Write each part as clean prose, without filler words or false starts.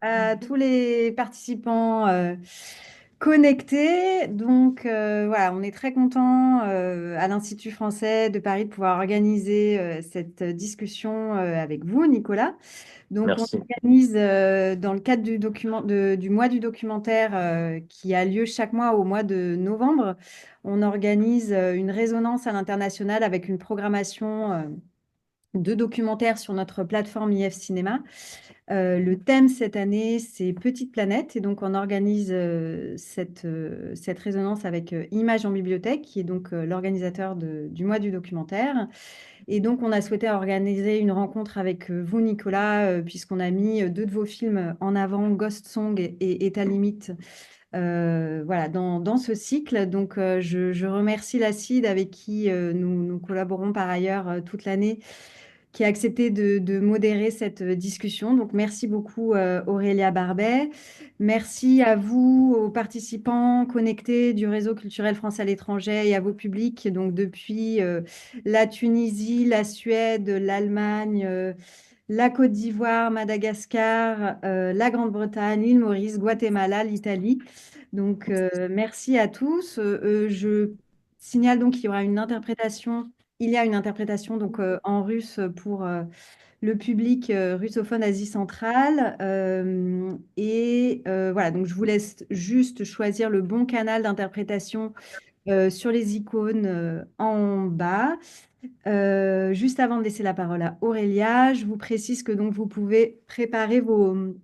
à tous les participants connectés. Donc voilà, on est très content à l'Institut français de Paris de pouvoir organiser cette discussion avec vous, Nicolas. Donc on Merci. organise dans le cadre du mois du documentaire qui a lieu chaque mois au mois de novembre, on organise une résonance à l'international avec une programmation de documentaires sur notre plateforme IF Cinéma. Le thème cette année, c'est Petite planète. Et donc, on organise cette résonance avec Images en bibliothèque, qui est donc l'organisateur du mois du documentaire. Et donc, on a souhaité organiser une rencontre avec vous, Nicolas, puisqu'on a mis deux de vos films en avant, Ghost Song et État limite, voilà, dans ce cycle. Donc, je remercie la CID avec qui nous collaborons par ailleurs toute l'année, qui a accepté de modérer cette discussion. Donc, merci beaucoup, Aurélia Barbet. Merci à vous, aux participants connectés du réseau culturel français à l'étranger et à vos publics, donc depuis la Tunisie, la Suède, l'Allemagne, la Côte d'Ivoire, Madagascar, la Grande-Bretagne, l'île Maurice, Guatemala, l'Italie. Donc, merci à tous. Je signale donc qu'il y aura une interprétation. Il y a une interprétation donc en russe pour le public russophone Asie centrale. Voilà, donc je vous laisse juste choisir le bon canal d'interprétation sur les icônes en bas. Juste avant de laisser la parole à Aurélia, je vous précise que donc vous pouvez préparer vos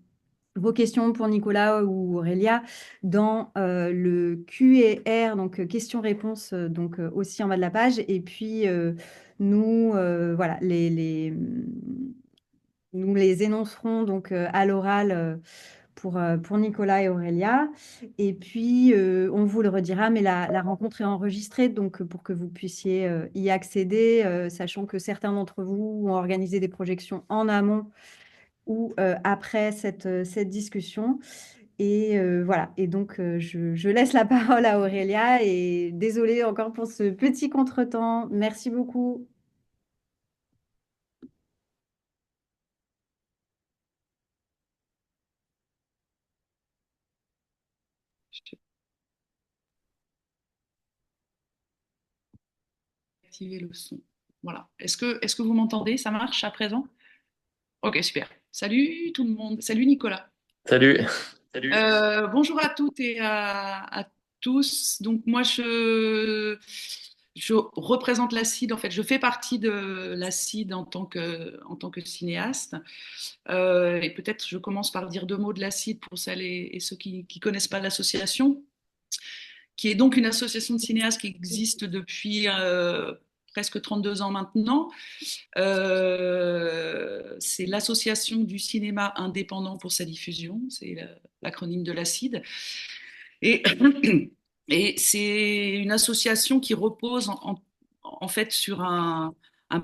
questions pour Nicolas ou Aurélia dans le Q&R, donc questions-réponses, donc aussi en bas de la page. Et puis, voilà, nous les énoncerons donc à l'oral pour Nicolas et Aurélia. Et puis, on vous le redira, mais la rencontre est enregistrée, donc pour que vous puissiez y accéder, sachant que certains d'entre vous ont organisé des projections en amont ou après cette discussion. Et voilà, et donc je laisse la parole à Aurélia et désolée encore pour ce petit contretemps. Merci beaucoup. Je vais activer le son. Voilà. Est-ce que vous m'entendez? Ça marche à présent? Ok, super. Salut tout le monde. Salut Nicolas. Salut. Bonjour à toutes et à tous. Donc moi, je représente la CID. En fait, je fais partie de la CID en tant que cinéaste. Et peut-être je commence par dire deux mots de la CID pour celles et ceux qui ne connaissent pas l'association, qui est donc une association de cinéastes qui existe depuis presque 32 ans maintenant. C'est l'association du cinéma indépendant pour sa diffusion, c'est l'acronyme de l'ACID. Et, et c'est une association qui repose en fait sur un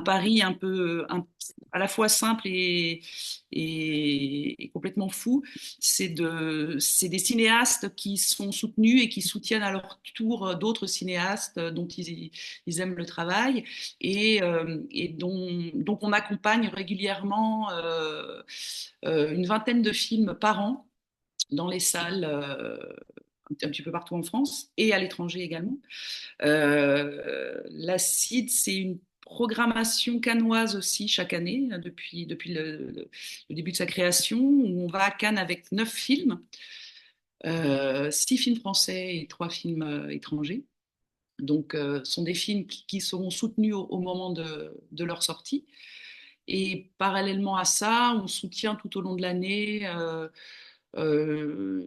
pari un peu à la fois simple et complètement fou. C'est des cinéastes qui sont soutenus et qui soutiennent à leur tour d'autres cinéastes dont ils aiment le travail et dont on accompagne régulièrement une vingtaine de films par an dans les salles un petit peu partout en France et à l'étranger également. La CID, c'est une programmation cannoise aussi chaque année, depuis le début de sa création, où on va à Cannes avec 9 films, 6 films français et 3 films étrangers. Donc, ce sont des films qui seront soutenus au moment de leur sortie. Et parallèlement à ça, on soutient tout au long de l'année une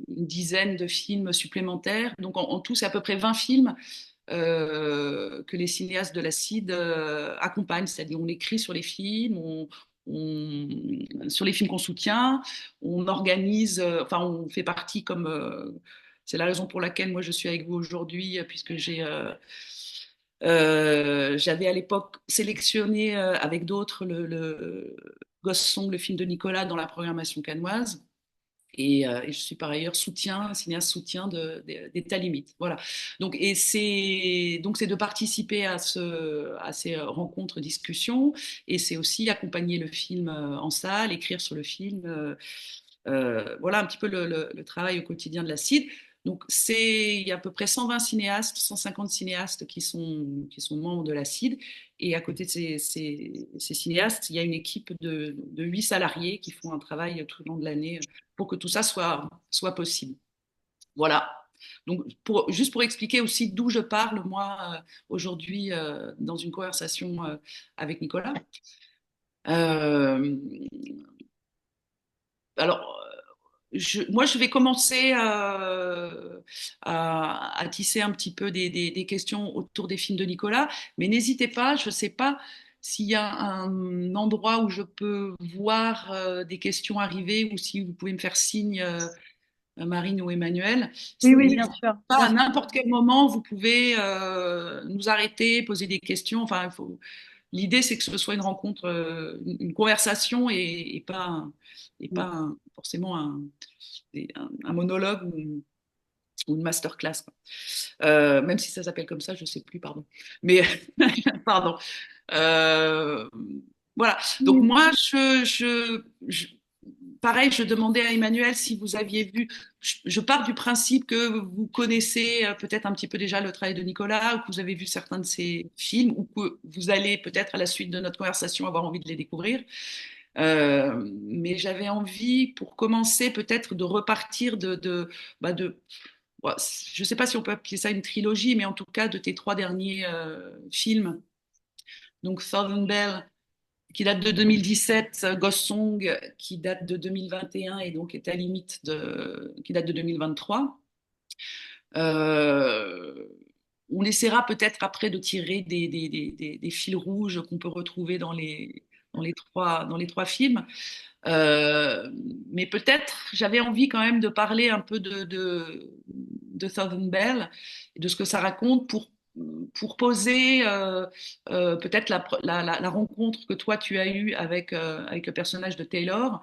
dizaine de films supplémentaires. Donc en tout, c'est à peu près 20 films que les cinéastes de la CID accompagnent. C'est-à-dire on écrit sur les films, sur les films qu'on soutient, on organise, enfin on fait partie comme... c'est la raison pour laquelle moi je suis avec vous aujourd'hui, puisque j'avais à l'époque sélectionné avec d'autres le Ghost Song, le film de Nicolas, dans la programmation cannoise. Et je suis par ailleurs cinéaste soutien d'État Limite. Voilà. Donc c'est de participer à ces rencontres, discussions, et c'est aussi accompagner le film en salle, écrire sur le film. Voilà un petit peu le travail au quotidien de la CID. Donc, il y a à peu près 120 cinéastes, 150 cinéastes qui sont membres de la CID. Et à côté de ces cinéastes, il y a une équipe de 8 salariés qui font un travail tout le long de l'année pour que tout ça soit possible. Voilà. Donc, juste pour expliquer aussi d'où je parle, moi, aujourd'hui, dans une conversation avec Nicolas. Euh, alors, moi, je vais commencer à tisser un petit peu des questions autour des films de Nicolas, mais n'hésitez pas, je ne sais pas s'il y a un endroit où je peux voir des questions arriver ou si vous pouvez me faire signe, Marine ou Emmanuel. Oui, oui, bien N'hésitez sûr, pas, bien à sûr. n'importe quel moment, vous pouvez nous arrêter, poser des questions. Enfin, l'idée, c'est que ce soit une rencontre, une conversation et pas, forcément un monologue ou une masterclass, quoi. Même si ça s'appelle comme ça, je ne sais plus, pardon. Mais, pardon. Euh, voilà. Donc, Oui, moi, pareil, je demandais à Emmanuel si vous aviez vu. Je pars du principe que vous connaissez peut-être un petit peu déjà le travail de Nicolas, ou que vous avez vu certains de ses films, ou que vous allez peut-être à la suite de notre conversation avoir envie de les découvrir. Mais j'avais envie, pour commencer, peut-être de repartir bah, ouais, je ne sais pas si on peut appeler ça une trilogie, mais en tout cas de tes trois derniers films. Donc Southern Belle, qui date de 2017, Ghost Song, qui date de 2021 et donc est à limite qui date de 2023. Euh, on essaiera peut-être après de tirer des fils rouges qu'on peut retrouver dans les trois films. Euh, mais peut-être, j'avais envie quand même de parler un peu de Southern Belle et de ce que ça raconte pour poser peut-être la rencontre que toi tu as eue avec le personnage de Taylor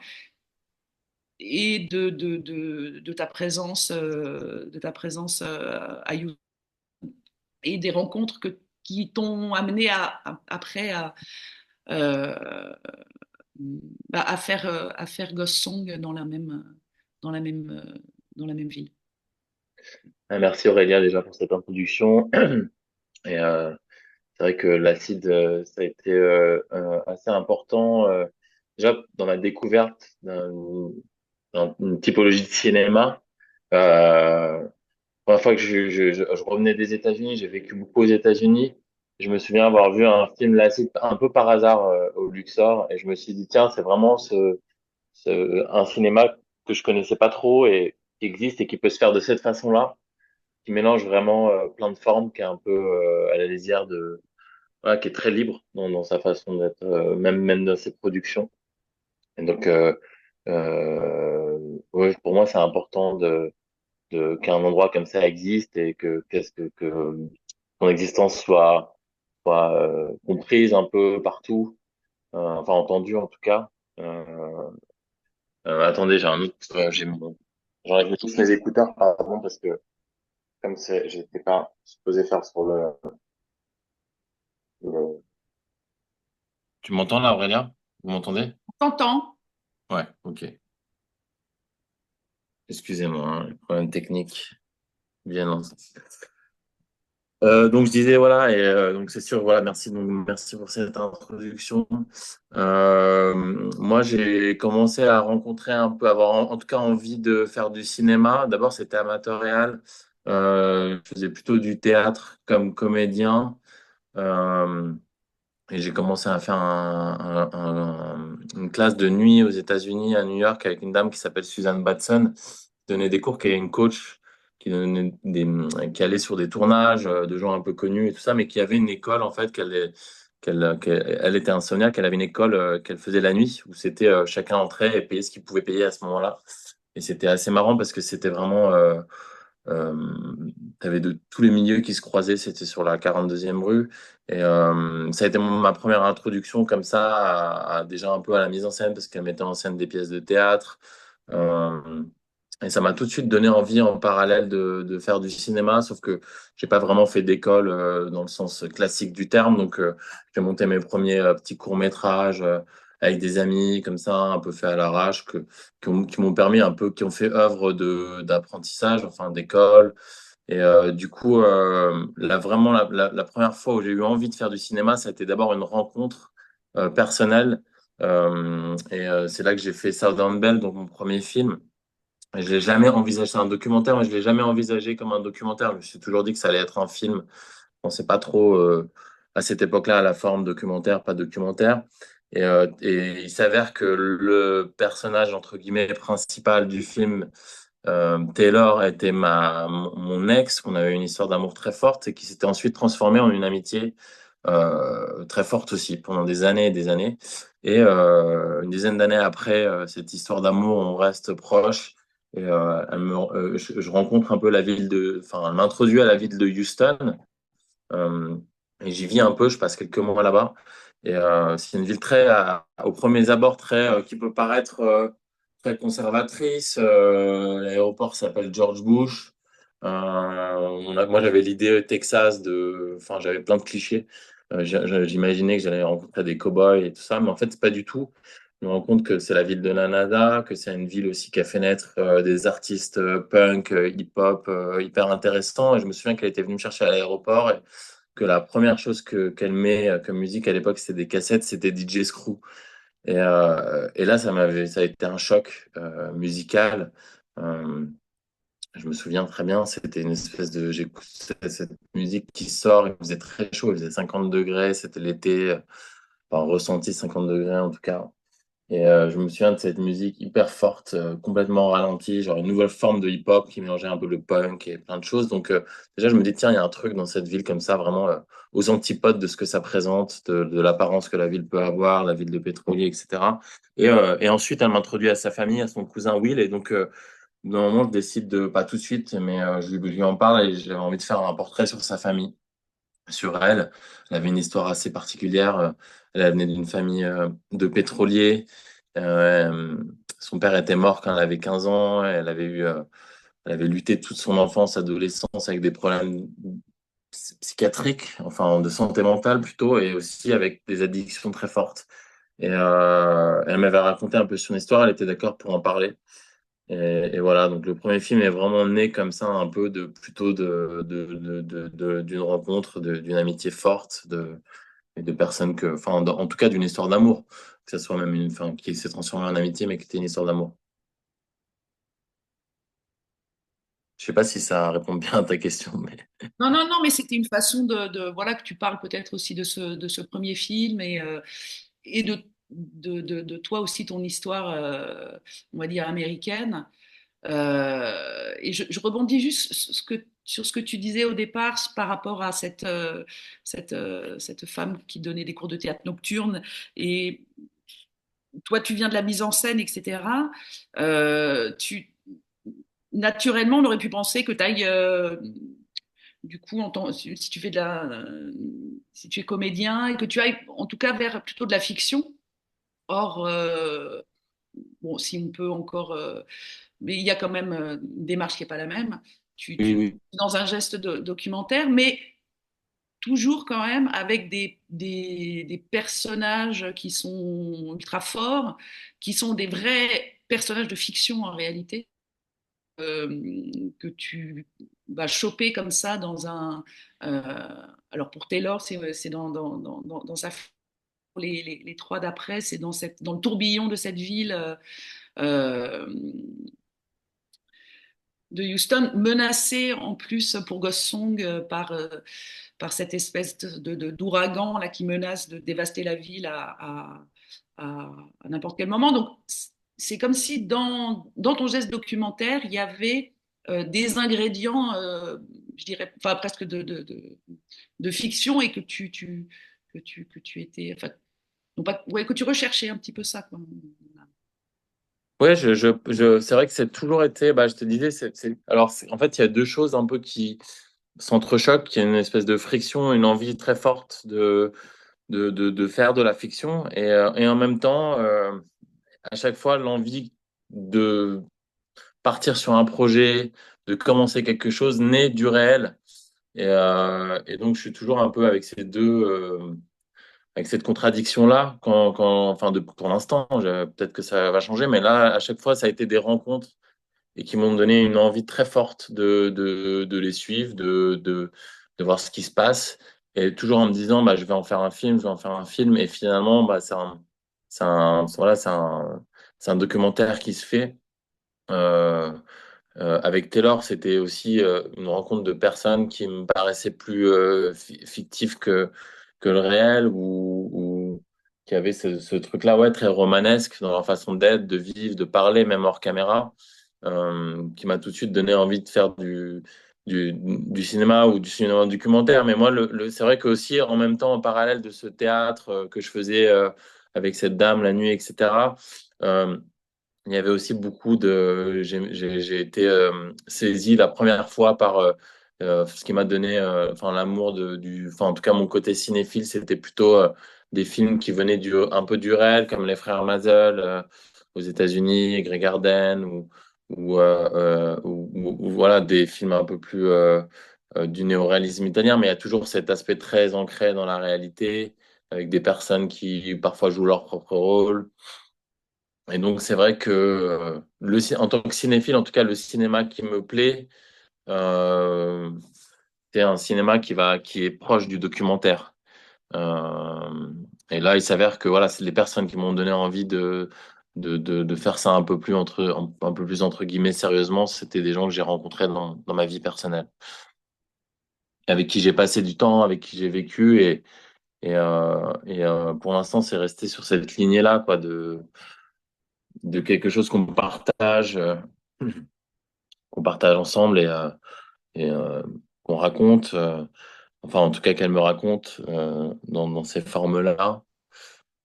et de ta présence à You et des rencontres qui t'ont amené après euh, à faire Ghost Song dans la même ville. Merci Aurélien déjà pour cette introduction. Et c'est vrai que l'acide, ça a été assez important déjà dans la découverte d'une typologie de cinéma. La première fois que je revenais des États-Unis, j'ai vécu beaucoup aux États-Unis. Je me souviens avoir vu un film l'acide un peu par hasard au Luxor et je me suis dit tiens, c'est vraiment un cinéma que je connaissais pas trop et qui existe et qui peut se faire de cette façon-là, qui mélange vraiment plein de formes, qui est un peu à la lisière voilà, qui est très libre dans sa façon d'être, même dans ses productions. Et donc, ouais, pour moi, c'est important qu'un endroit comme ça existe et que son existence soit comprise un peu partout, enfin entendue en tout cas. Euh, attendez, j'ai un autre, j'enlève tous mes écouteurs, pardon, parce que comme j'étais pas supposé faire sur le... Tu m'entends là, Aurélien? Vous m'entendez? T'entends? Ouais, ok. Excusez-moi, hein, problème technique. Bien non. Donc je disais voilà et donc c'est sûr voilà merci pour cette introduction. Moi j'ai commencé à rencontrer un peu avoir en tout cas envie de faire du cinéma. D'abord c'était amateur. Je faisais plutôt du théâtre comme comédien. Euh, et j'ai commencé à faire une classe de nuit aux États-Unis, à New York, avec une dame qui s'appelle Suzanne Batson, qui donnait des cours, qui est une coach, qui allait sur des tournages de gens un peu connus et tout ça, mais qui avait une école, en fait, elle était insomniaque, elle avait une école qu'elle faisait la nuit, où c'était chacun entrait et payait ce qu'il pouvait payer à ce moment-là. Et c'était assez marrant parce que c'était vraiment... t'avais de tous les milieux qui se croisaient, c'était sur la 42e rue. Et ça a été ma première introduction comme ça, déjà un peu à la mise en scène, parce qu'elle mettait en scène des pièces de théâtre. Euh, et ça m'a tout de suite donné envie en parallèle de faire du cinéma, sauf que j'ai pas vraiment fait d'école dans le sens classique du terme. Donc j'ai monté mes premiers petits courts-métrages avec des amis comme ça, un peu fait à l'arrache, qui m'ont permis un peu, qui ont fait œuvre d'apprentissage, enfin d'école. Et du coup, vraiment, la première fois où j'ai eu envie de faire du cinéma, ça a été d'abord une rencontre personnelle. C'est là que j'ai fait Southern Belle, donc mon premier film. Et je l'ai jamais envisagé, c'est un documentaire, mais je l'ai jamais envisagé comme un documentaire. Je me suis toujours dit que ça allait être un film. On sait pas trop à cette époque-là la forme documentaire, pas documentaire. Et il s'avère que le personnage entre guillemets principal du film, Taylor, était mon ex, qu'on avait une histoire d'amour très forte et qui s'était ensuite transformée en une amitié très forte aussi pendant des années et des années. Et une dizaine d'années après cette histoire d'amour, on reste proche. Et je rencontre un peu la ville enfin, elle m'introduit à la ville de Houston. Euh, et j'y vis un peu, je passe quelques mois là-bas. Et c'est une ville aux premiers abords, qui peut paraître très conservatrice. L'aéroport s'appelle George Bush. Moi, j'avais l'idée Texas enfin, j'avais plein de clichés. J'imaginais que j'allais rencontrer des cow-boys et tout ça, mais en fait, c'est pas du tout. Je me rends compte que c'est la ville de la NASA, que c'est une ville aussi qui a fait naître des artistes punk, hip-hop hyper intéressants. Et je me souviens qu'elle était venue me chercher à l'aéroport et que la première chose qu'elle met comme musique à l'époque, c'était des cassettes, c'était DJ Screw. Et là, ça a été un choc musical. Euh, je me souviens très bien, c'était une espèce j'écoutais cette musique qui sort, il faisait très chaud, il faisait 50 degrés, c'était l'été, enfin ressenti 50 degrés en tout cas. Et je me souviens de cette musique hyper forte, complètement ralentie, genre une nouvelle forme de hip-hop qui mélangeait un peu le punk et plein de choses. Donc déjà, je me dis, tiens, il y a un truc dans cette ville comme ça, vraiment aux antipodes de ce que ça présente, de l'apparence que la ville peut avoir, la ville de pétrolier, etc. Et ensuite, elle m'introduit à sa famille, à son cousin Will. Et donc, d'un moment, je décide de, pas tout de suite, mais je lui en parle et j'avais envie de faire un portrait sur sa famille, sur elle. Elle avait une histoire assez particulière. Elle venait d'une famille de pétroliers. Euh, Son père était mort quand elle avait 15 ans. Elle avait lutté toute son enfance, adolescence avec des problèmes psychiatriques, enfin de santé mentale plutôt, et aussi avec des addictions très fortes. Et elle m'avait raconté un peu son histoire. Elle était d'accord pour en parler. Et voilà, donc le premier film est vraiment né comme ça, un peu plutôt d'une rencontre, d'une amitié forte, et de personnes enfin, en tout cas d'une histoire d'amour, que ce soit même enfin, qui s'est transformée en amitié, mais qui était une histoire d'amour. Je sais pas si ça répond bien à ta question, mais Non, non, non, mais c'était une façon voilà, que tu parles peut-être aussi de ce premier film et de toi aussi, ton histoire, on va dire, américaine. Et je rebondis juste sur ce que tu disais au départ par rapport à cette femme qui donnait des cours de théâtre nocturne. Et toi, tu viens de la mise en scène, etc. Naturellement, on aurait pu penser que tu ailles, du coup, si tu fais si tu es comédien et que tu ailles en tout cas vers plutôt de la fiction. Or, bon, si on peut encore, mais il y a quand même une démarche qui n'est pas la même. oui, oui. Dans un geste documentaire, mais toujours quand même avec des personnages qui sont ultra forts, qui sont des vrais personnages de fiction en réalité, que tu vas choper comme ça dans un. Alors pour Taylor, c'est dans sa. Les trois d'après, c'est dans le tourbillon de cette ville euh, de Houston, menacée en plus pour Ghost Song par cette espèce d'ouragan là, qui menace de dévaster la ville à n'importe quel moment. Donc, c'est comme si dans ton geste documentaire, il y avait des ingrédients, je dirais, enfin, presque de fiction et que tu étais. Enfin, non pas, ouais, que tu recherchais un petit peu ça. Quoi. Ouais, c'est vrai que c'est toujours été, bah, je te disais, alors, en fait, il y a deux choses un peu qui s'entrechoquent. Il y a une espèce de friction, une envie très forte de faire de la fiction et en même temps, à chaque fois, l'envie de partir sur un projet, de commencer quelque chose naît du réel. Et donc, je suis toujours un peu avec ces deux. avec cette contradiction-là, enfin, pour l'instant, peut-être que ça va changer, mais là, à chaque fois, ça a été des rencontres et qui m'ont donné une envie très forte de les suivre, de voir ce qui se passe, et toujours en me disant, bah, je vais en faire un film, je vais en faire un film, et finalement, bah, voilà, c'est un documentaire qui se fait. Euh, avec Taylor, c'était aussi une rencontre de personnes qui me paraissaient plus fictives que le réel ou qui avaient ce truc-là, ouais, très romanesque dans leur façon d'être, de vivre, de parler, même hors caméra, qui m'a tout de suite donné envie de faire du cinéma ou du cinéma documentaire. Mais moi, c'est vrai que aussi, en même temps, en parallèle de ce théâtre que je faisais avec cette dame la nuit, etc., il y avait aussi beaucoup de. J'ai été saisi la première fois par ce qui m'a donné, enfin l'amour enfin en tout cas mon côté cinéphile, c'était plutôt des films qui venaient un peu du réel, comme Les Frères Mazel aux États-Unis, Grey Garden ou voilà des films un peu plus du néoréalisme italien, mais il y a toujours cet aspect très ancré dans la réalité, avec des personnes qui parfois jouent leur propre rôle. Et donc, c'est vrai que en tant que cinéphile, en tout cas, le cinéma qui me plaît, euh, c'est un cinéma qui est proche du documentaire. Euh, et là, il s'avère que voilà, c'est les personnes qui m'ont donné envie de faire ça un peu plus entre guillemets sérieusement. C'était des gens que j'ai rencontrés dans ma vie personnelle, avec qui j'ai passé du temps, avec qui j'ai vécu. Pour l'instant, c'est resté sur cette lignée-là, quoi, de quelque chose qu'on partage ensemble et qu'on raconte, enfin en tout cas qu'elle me raconte dans ces formes-là,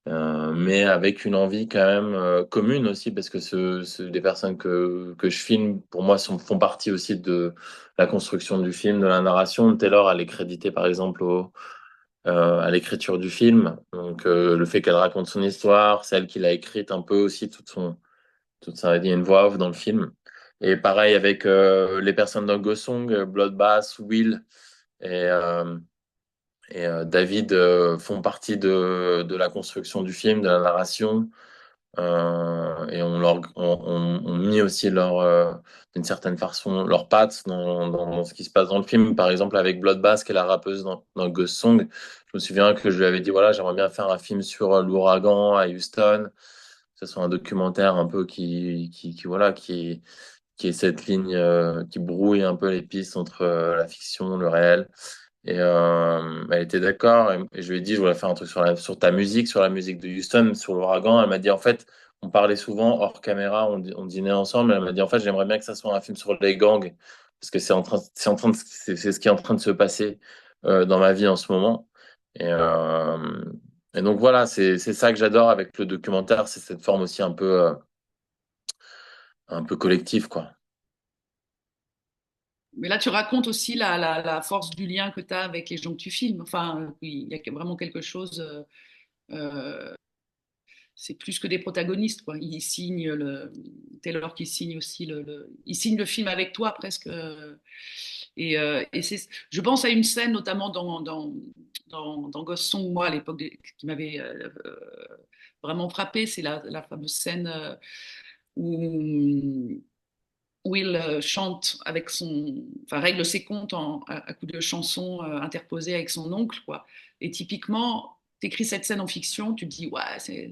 mais avec une envie quand même commune aussi, parce que des personnes que je filme, pour moi, font partie aussi de la construction du film, de la narration. Taylor, elle est créditée par exemple à l'écriture du film, donc le fait qu'elle raconte son histoire, celle qui l'a écrite un peu aussi, toute ça, il y a une voix off dans le film. Et pareil avec les personnes dans Ghost Song, Bloodbath, Will et, David font partie de la construction du film, de la narration. Et on mis aussi d'une certaine façon, leurs pattes dans ce qui se passe dans le film. Par exemple, avec Bloodbath, qui est la rappeuse dans Ghost Song, je me souviens que je lui avais dit, voilà, j'aimerais bien faire un film sur l'ouragan à Houston, que ce soit un documentaire un peu voilà, qui est cette ligne qui brouille un peu les pistes entre la fiction, le réel. Elle était d'accord et je lui ai dit, je voulais faire un truc sur ta musique, sur la musique de Houston, sur l'ouragan. Elle m'a dit, en fait, on parlait souvent hors caméra, on dînait ensemble. Elle m'a dit, en fait, j'aimerais bien que ça soit un film sur les gangs parce que c'est ce qui est en train de se passer dans ma vie en ce moment. Et, euh, et donc voilà, c'est ça que j'adore avec le documentaire, c'est cette forme aussi un peu collective, quoi. Mais là, tu racontes aussi la force du lien que tu as avec les gens que tu filmes. Enfin, oui, il y a vraiment quelque chose. Euh, c'est plus que des protagonistes, quoi. Taylor qui signe aussi il signe le film avec toi presque. Je pense à une scène notamment dans Ghost Song, moi à l'époque, qui m'avait vraiment frappé, c'est la fameuse scène où Will chante avec enfin règle ses comptes à coups de chansons interposées avec son oncle, quoi. Et typiquement, t'écris cette scène en fiction, tu te dis ouais, c'est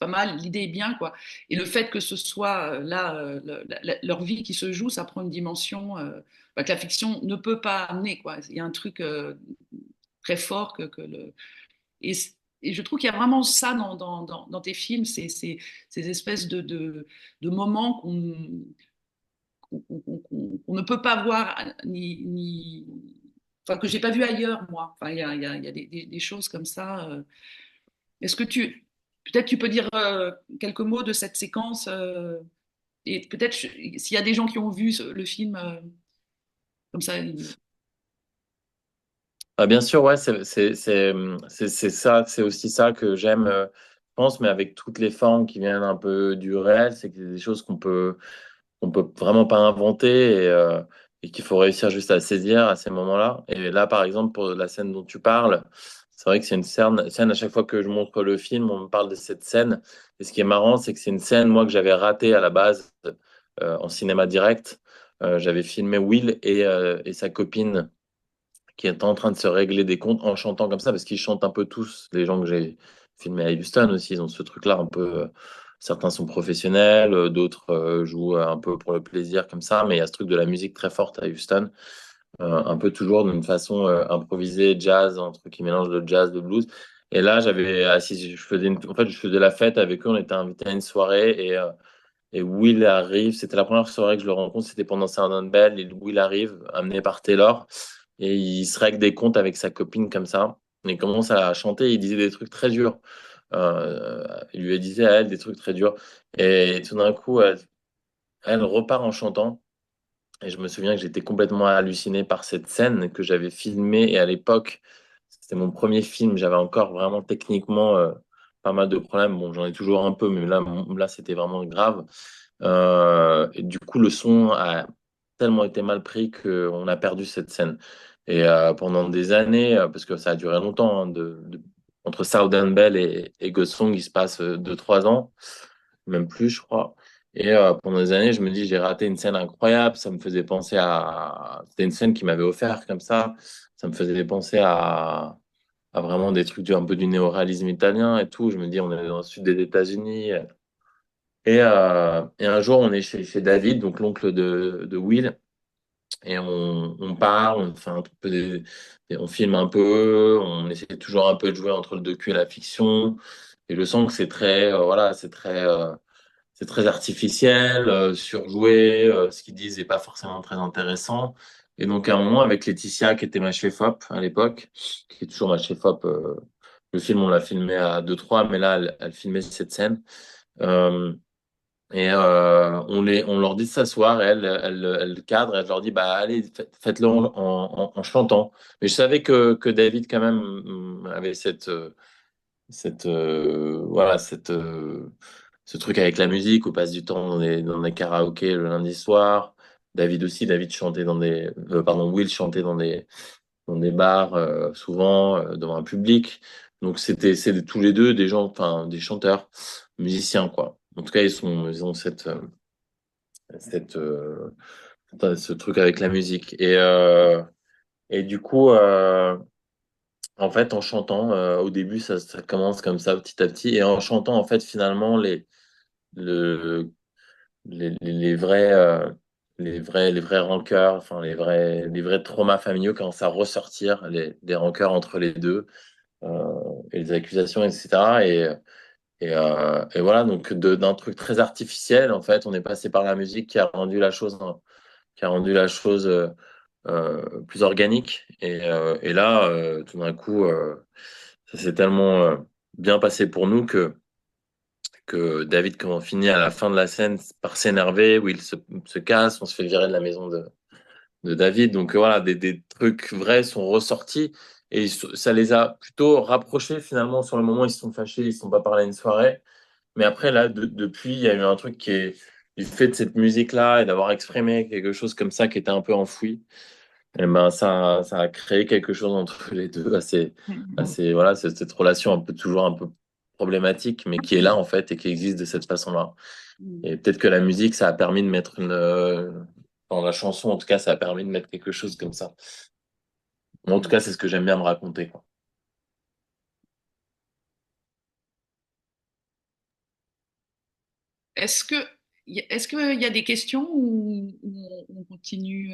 pas mal, l'idée est bien, quoi. Et le fait que ce soit là leur vie qui se joue, ça prend une dimension bah, que la fiction ne peut pas amener, quoi. Il y a un truc très fort et, et je trouve qu'il y a vraiment ça dans tes films, ces espèces de moments qu'on ne peut pas voir enfin, que j'ai pas vu ailleurs, moi. Enfin, il y a des choses comme ça. Est-ce que peut-être tu peux dire quelques mots de cette séquence et peut-être s'il y a des gens qui ont vu le film comme ça. Ah, bien sûr, ouais, c'est ça, c'est aussi ça que j'aime, je pense, mais avec toutes les formes qui viennent un peu du réel, c'est que c'est des choses qu'on peut vraiment pas inventer et qu'il faut réussir juste à saisir à ces moments-là. Et là, par exemple, pour la scène dont tu parles, c'est vrai que c'est une scène, à chaque fois que je montre le film, on me parle de cette scène. Et ce qui est marrant, c'est que c'est une scène, moi, que j'avais ratée à la base en cinéma direct. J'avais filmé Will et sa copine qui est en train de se régler des comptes en chantant comme ça, parce qu'ils chantent un peu tous, les gens que j'ai filmés à Houston aussi, ils ont ce truc-là un peu. Certains sont professionnels, d'autres jouent un peu pour le plaisir comme ça, mais il y a ce truc de la musique très forte à Houston, un peu toujours d'une façon improvisée, jazz, un truc qui mélange de jazz, de blues. Et là, j'avais assis, en fait, je faisais la fête avec eux, on était invités à une soirée et Will arrive, c'était la première soirée que je le rencontre, c'était pendant Southern Bell, et Will arrive, amené par Taylor, et il se règle des comptes avec sa copine comme ça. Et il commence à chanter, il disait des trucs très durs. Il lui disait à elle des trucs très durs. Et tout d'un coup, elle repart en chantant. Et je me souviens que j'étais complètement halluciné par cette scène que j'avais filmée. Et à l'époque, c'était mon premier film. J'avais encore vraiment techniquement pas mal de problèmes. Bon, j'en ai toujours un peu, mais là c'était vraiment grave. Et du coup, le son a tellement été mal pris qu'on a perdu cette scène. Et pendant des années, parce que ça a duré longtemps, hein, entre Southern Bell et Ghost Song, il se passe 2, 3 ans, même plus, je crois. Et pendant des années, je me dis, j'ai raté une scène incroyable. Ça me faisait penser à. C'était une scène qui m'avait offert comme ça. Ça me faisait penser à vraiment des trucs un peu du néo-réalisme italien et tout. Je me dis, on est dans le sud des États-Unis. Et un jour, on est chez David, donc l'oncle de Will, et on parle, on fait un peu on filme un peu, on essaie toujours un peu de jouer entre le docu et la fiction. Et je sens que c'est très, voilà, c'est très artificiel, surjoué, ce qu'ils disent n'est pas forcément très intéressant. Et donc, à un moment, avec Laetitia, qui était ma chef-op à l'époque, qui est toujours ma chef-op, le film, on l'a filmé à 2, 3, mais là, elle filmait cette scène. Euh, et on leur dit de s'asseoir, et elle cadre, et elle leur dit, bah allez, faites-le en chantant. Mais je savais que David, quand même, avait voilà, ce truc avec la musique, où on passe du temps dans des karaokés le lundi soir. David aussi, David chantait pardon, Will chantait dans des bars, souvent, devant un public. Donc c'est tous les deux des gens, enfin, des chanteurs, musiciens, quoi. En tout cas, ils ont cette, ce truc avec la musique. Et du coup, en fait, en chantant, au début, ça commence comme ça, petit à petit. Et en chantant, en fait, finalement, le, les vrais, les vrais rancœurs, enfin, les vrais traumas familiaux commencent à ressortir, les rancœurs entre les deux, et les accusations, etc. Et voilà, donc d'un truc très artificiel, en fait, on est passé par la musique qui a rendu la chose plus organique. Et là, tout d'un coup, ça s'est tellement bien passé pour nous que David, quand on finit à la fin de la scène par s'énerver, où il se casse, on se fait virer de la maison de David. Donc voilà, des trucs vrais sont ressortis et ça les a plutôt rapprochés finalement. Sur le moment, ils se sont fâchés, ils ne se sont pas parlé une soirée. Mais après, là, depuis, il y a eu un truc qui est du fait de cette musique-là et d'avoir exprimé quelque chose comme ça qui était un peu enfoui. Et ben, ça a créé quelque chose entre les deux, voilà, cette relation un peu toujours un peu problématique, mais qui est là en fait et qui existe de cette façon-là. Et peut-être que la musique, ça a permis de mettre dans la chanson, en tout cas, ça a permis de mettre quelque chose comme ça. En tout cas, c'est ce que j'aime bien me raconter, quoi. Est-ce que, est-ce qu'il y a des questions ou on continue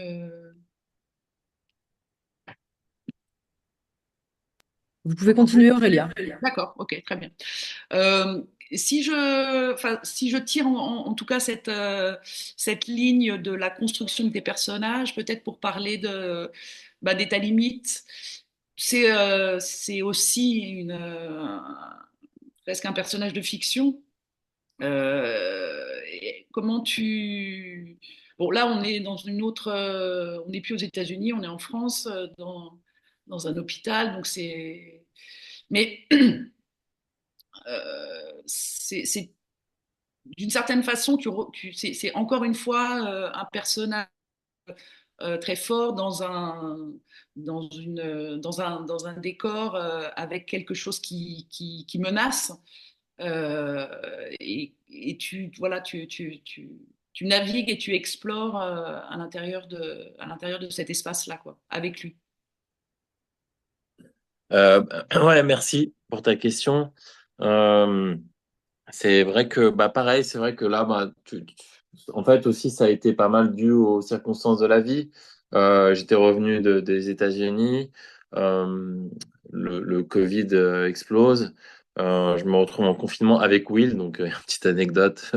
Vous pouvez continuer, Aurélia. D'accord, ok, très bien. Euh, si je tire en tout cas cette ligne de la construction de tes personnages, peut-être pour parler d'État limite, c'est aussi presque un personnage de fiction. Comment tu... Bon, là, on est dans une autre... on n'est plus aux États-Unis, on est en France, dans un hôpital, donc c'est... Mais c'est d'une certaine façon, c'est encore une fois un personnage très fort dans un décor avec quelque chose qui menace. Et voilà, tu navigues et tu explores à l'intérieur de cet espace-là, quoi, avec lui. Ouais, merci pour ta question. Euh, c'est vrai que, bah, pareil, c'est vrai que là, bah, en fait, aussi, ça a été pas mal dû aux circonstances de la vie. J'étais revenu des États-Unis. Euh, le Covid explose. Je me retrouve en confinement avec Will, donc une petite anecdote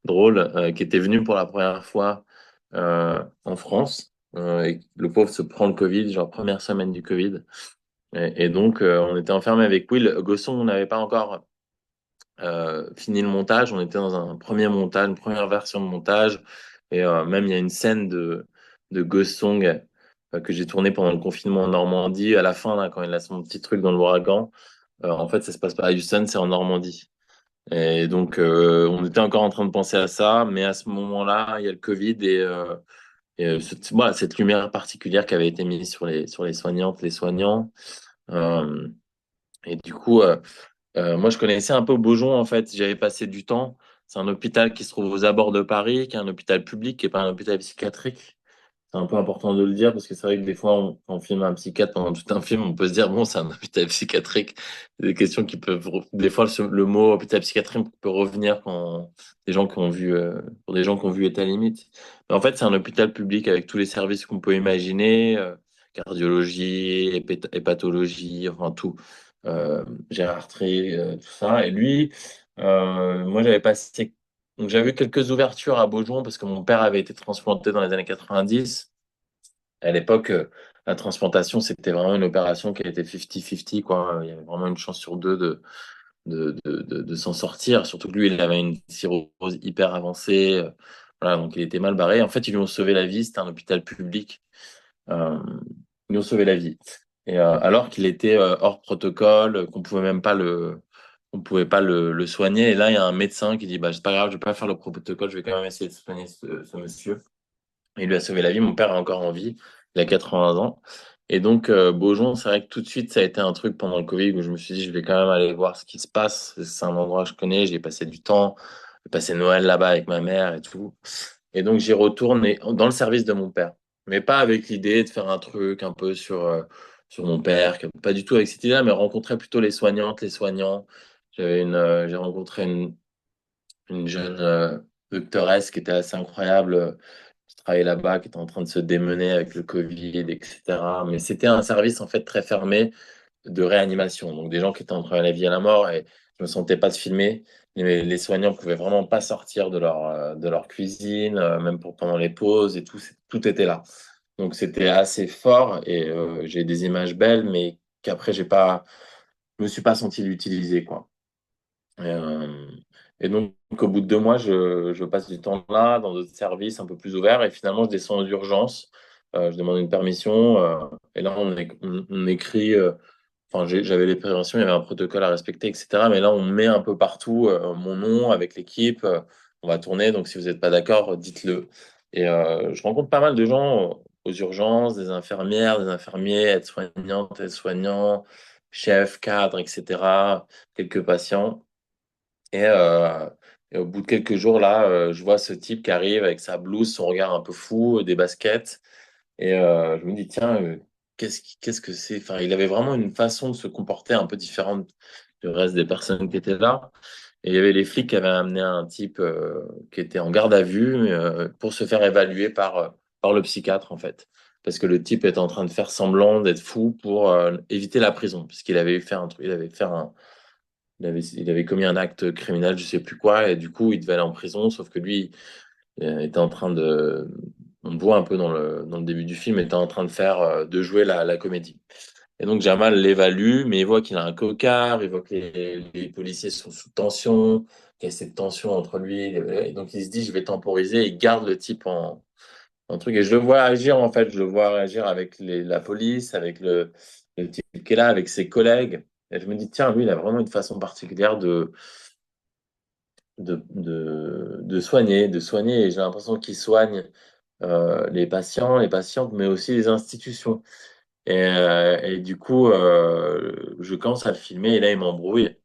drôle, qui était venu pour la première fois en France. Et le pauvre se prend le Covid, genre première semaine du Covid. Et donc, on était enfermé avec Will. Gosson, on n'avait pas encore fini le montage. On était dans un premier montage, une première version de montage. Et même, il y a une scène de Ghost Song que j'ai tournée pendant le confinement en Normandie. À la fin, là, quand il a son petit truc dans l'ouragan, en fait, ça se passe pas à Houston, c'est en Normandie. Et donc, on était encore en train de penser à ça. Mais à ce moment-là, il y a le Covid voilà, cette lumière particulière qui avait été mise sur les soignantes, les soignants. Euh, et du coup, moi, je connaissais un peu Beaujon, en fait. J'avais passé du temps. C'est un hôpital qui se trouve aux abords de Paris, qui est un hôpital public, qui n'est pas un hôpital psychiatrique. C'est un peu important de le dire parce que c'est vrai que des fois, quand on filme un psychiatre pendant tout un film, on peut se dire, bon, c'est un hôpital psychiatrique. Des questions qui peuvent, des fois, le mot hôpital psychiatrique peut revenir quand des gens qui ont vu, pour des gens qui ont vu État limite. Mais en fait, c'est un hôpital public avec tous les services qu'on peut imaginer, cardiologie, hépatologie, enfin tout, gériatrie, tout ça. Et lui, moi, j'avais passé donc j'avais eu quelques ouvertures à Beaujon parce que mon père avait été transplanté dans les années 90. À l'époque, la transplantation, c'était vraiment une opération qui a été 50-50, quoi. Il y avait vraiment une chance sur deux de s'en sortir. Surtout que lui, il avait une cirrhose hyper avancée. Voilà, donc il était mal barré. En fait, ils lui ont sauvé la vie. C'était un hôpital public. Euh, Ils lui ont sauvé la vie. Et alors qu'il était hors protocole, on pouvait pas le soigner. Et là, il y a un médecin qui dit, bah, c'est pas grave, je vais pas faire le protocole, je vais quand même essayer de soigner ce monsieur. Il lui a sauvé la vie. Mon père est encore en vie. Il a 80 ans. Et donc, Beaujon, c'est vrai que tout de suite, ça a été un truc pendant le Covid où je me suis dit, je vais quand même aller voir ce qui se passe. C'est un endroit que je connais. J'ai passé du temps. J'ai passé Noël là-bas avec ma mère et tout. Et donc, j'y retourne dans le service de mon père. Mais pas avec l'idée de faire un truc un peu sur mon père. Pas du tout avec cette idée-là, mais rencontrer plutôt les soignantes, les soignants. J'ai rencontré une jeune doctoresse qui était assez incroyable, qui travaillait là-bas, qui était en train de se démener avec le Covid, etc. Mais c'était un service en fait très fermé de réanimation. Donc des gens qui étaient entre la vie et la mort et je me sentais pas de filmer. Les soignants pouvaient vraiment pas sortir de leur cuisine, même pendant les pauses et tout, tout était là. Donc c'était assez fort et j'ai des images belles, mais qu'après je me suis pas senti l'utiliser quoi. Et, euh, et donc, au bout de 2 mois, je passe du temps là, dans d'autres services un peu plus ouverts, et finalement, je descends aux urgences. Je demande une permission, et là, on écrit. Enfin, j'avais les préventions, il y avait un protocole à respecter, etc. Mais là, on met un peu partout mon nom avec l'équipe. On va tourner, donc si vous n'êtes pas d'accord, dites-le. Et je rencontre pas mal de gens aux urgences, des infirmières, des infirmiers, aides-soignantes, aides-soignants, chefs, cadres, etc. Quelques patients. Et, euh, et au bout de quelques jours, là, je vois ce type qui arrive avec sa blouse, son regard un peu fou, des baskets. Et je me dis, tiens, qu'est-ce que c'est? Enfin, il avait vraiment une façon de se comporter un peu différente du reste des personnes qui étaient là. Et il y avait les flics qui avaient amené un type qui était en garde à vue pour se faire évaluer par le psychiatre, en fait. Parce que le type était en train de faire semblant d'être fou pour éviter la prison. Puisqu'il avait fait un truc, il avait commis un acte criminel, je sais plus quoi, et du coup, il devait aller en prison, sauf que lui était en train de. On le voit un peu dans le début du film, était en train de jouer la comédie. Et donc, Jamal l'évalue, mais il voit qu'il a un cocard, il voit que les policiers sont sous tension, qu'il y a cette tension entre lui. Et donc, il se dit, je vais temporiser, il garde le type en truc. Et je le vois agir, en fait, je le vois réagir avec la police, avec le type qui est là, avec ses collègues. Et je me dis, tiens, lui, il a vraiment une façon particulière de soigner. Et j'ai l'impression qu'il soigne les patients, les patientes, mais aussi les institutions. Et du coup, je commence à le filmer et là, il m'embrouille.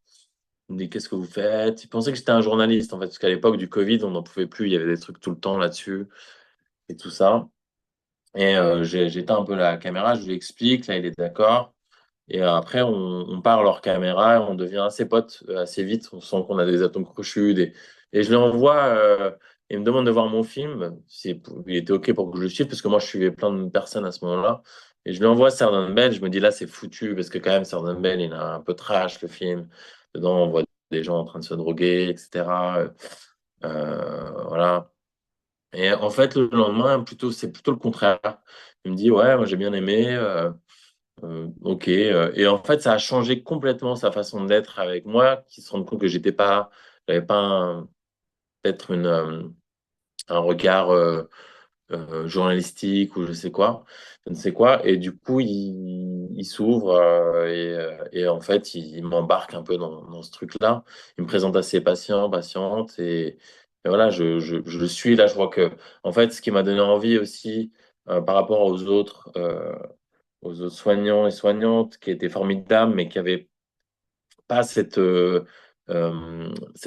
Il me dit, qu'est-ce que vous faites? Il pensait que j'étais un journaliste, en fait, parce qu'à l'époque du Covid, on n'en pouvait plus. Il y avait des trucs tout le temps là-dessus et tout ça. Et j'éteins un peu la caméra, je lui explique, là, il est d'accord. Et après, on part leur caméra et on devient assez potes assez vite. On sent qu'on a des atomes crochus. Et je lui envoie, il me demande de voir mon film. Il était OK pour que je le suive, parce que moi, je suivais plein de personnes à ce moment-là. Et je lui envoie Certain Bell. Je me dis, là, c'est foutu, parce que quand même, Certain Bell, il a un peu trash, le film. Dedans, on voit des gens en train de se droguer, etc. Voilà. Et en fait, le lendemain, c'est plutôt le contraire. Il me dit, ouais, moi, j'ai bien aimé. Ok. Et en fait, ça a changé complètement sa façon d'être avec moi, qui se rend compte que j'avais pas peut-être un regard journalistique ou je sais quoi, je ne sais quoi. Et du coup, il s'ouvre et en fait, il m'embarque un peu dans ce truc-là. Il me présente à ses patients, patientes et voilà, je le suis. Là, je vois que, en fait, ce qui m'a donné envie aussi par rapport aux autres soignants et soignantes qui étaient formidables, mais qui n'avaient pas cet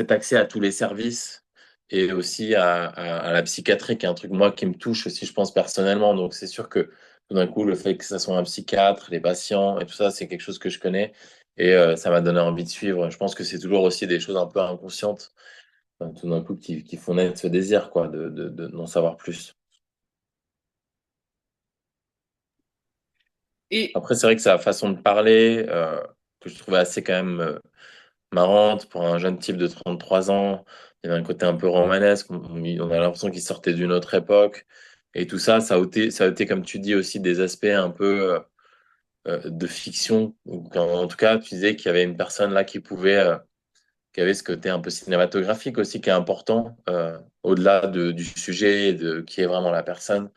accès à tous les services et aussi à la psychiatrie, qui est un truc, moi, qui me touche aussi, je pense, personnellement. Donc, c'est sûr que tout d'un coup, le fait que ça soit un psychiatre, les patients et tout ça, c'est quelque chose que je connais et ça m'a donné envie de suivre. Je pense que c'est toujours aussi des choses un peu inconscientes, tout d'un coup, qui font naître ce désir, quoi, d'en savoir plus. Et Après, c'est vrai que sa façon de parler, que je trouvais assez quand même marrante pour un jeune type de 33 ans. Il y avait un côté un peu romanesque. On a l'impression qu'il sortait d'une autre époque. Et tout ça, ça a été, comme tu dis, aussi des aspects un peu de fiction. Ou en tout cas, tu disais qu'il y avait une personne là qui avait ce côté un peu cinématographique aussi, qui est important, au-delà du sujet et de qui est vraiment la personne.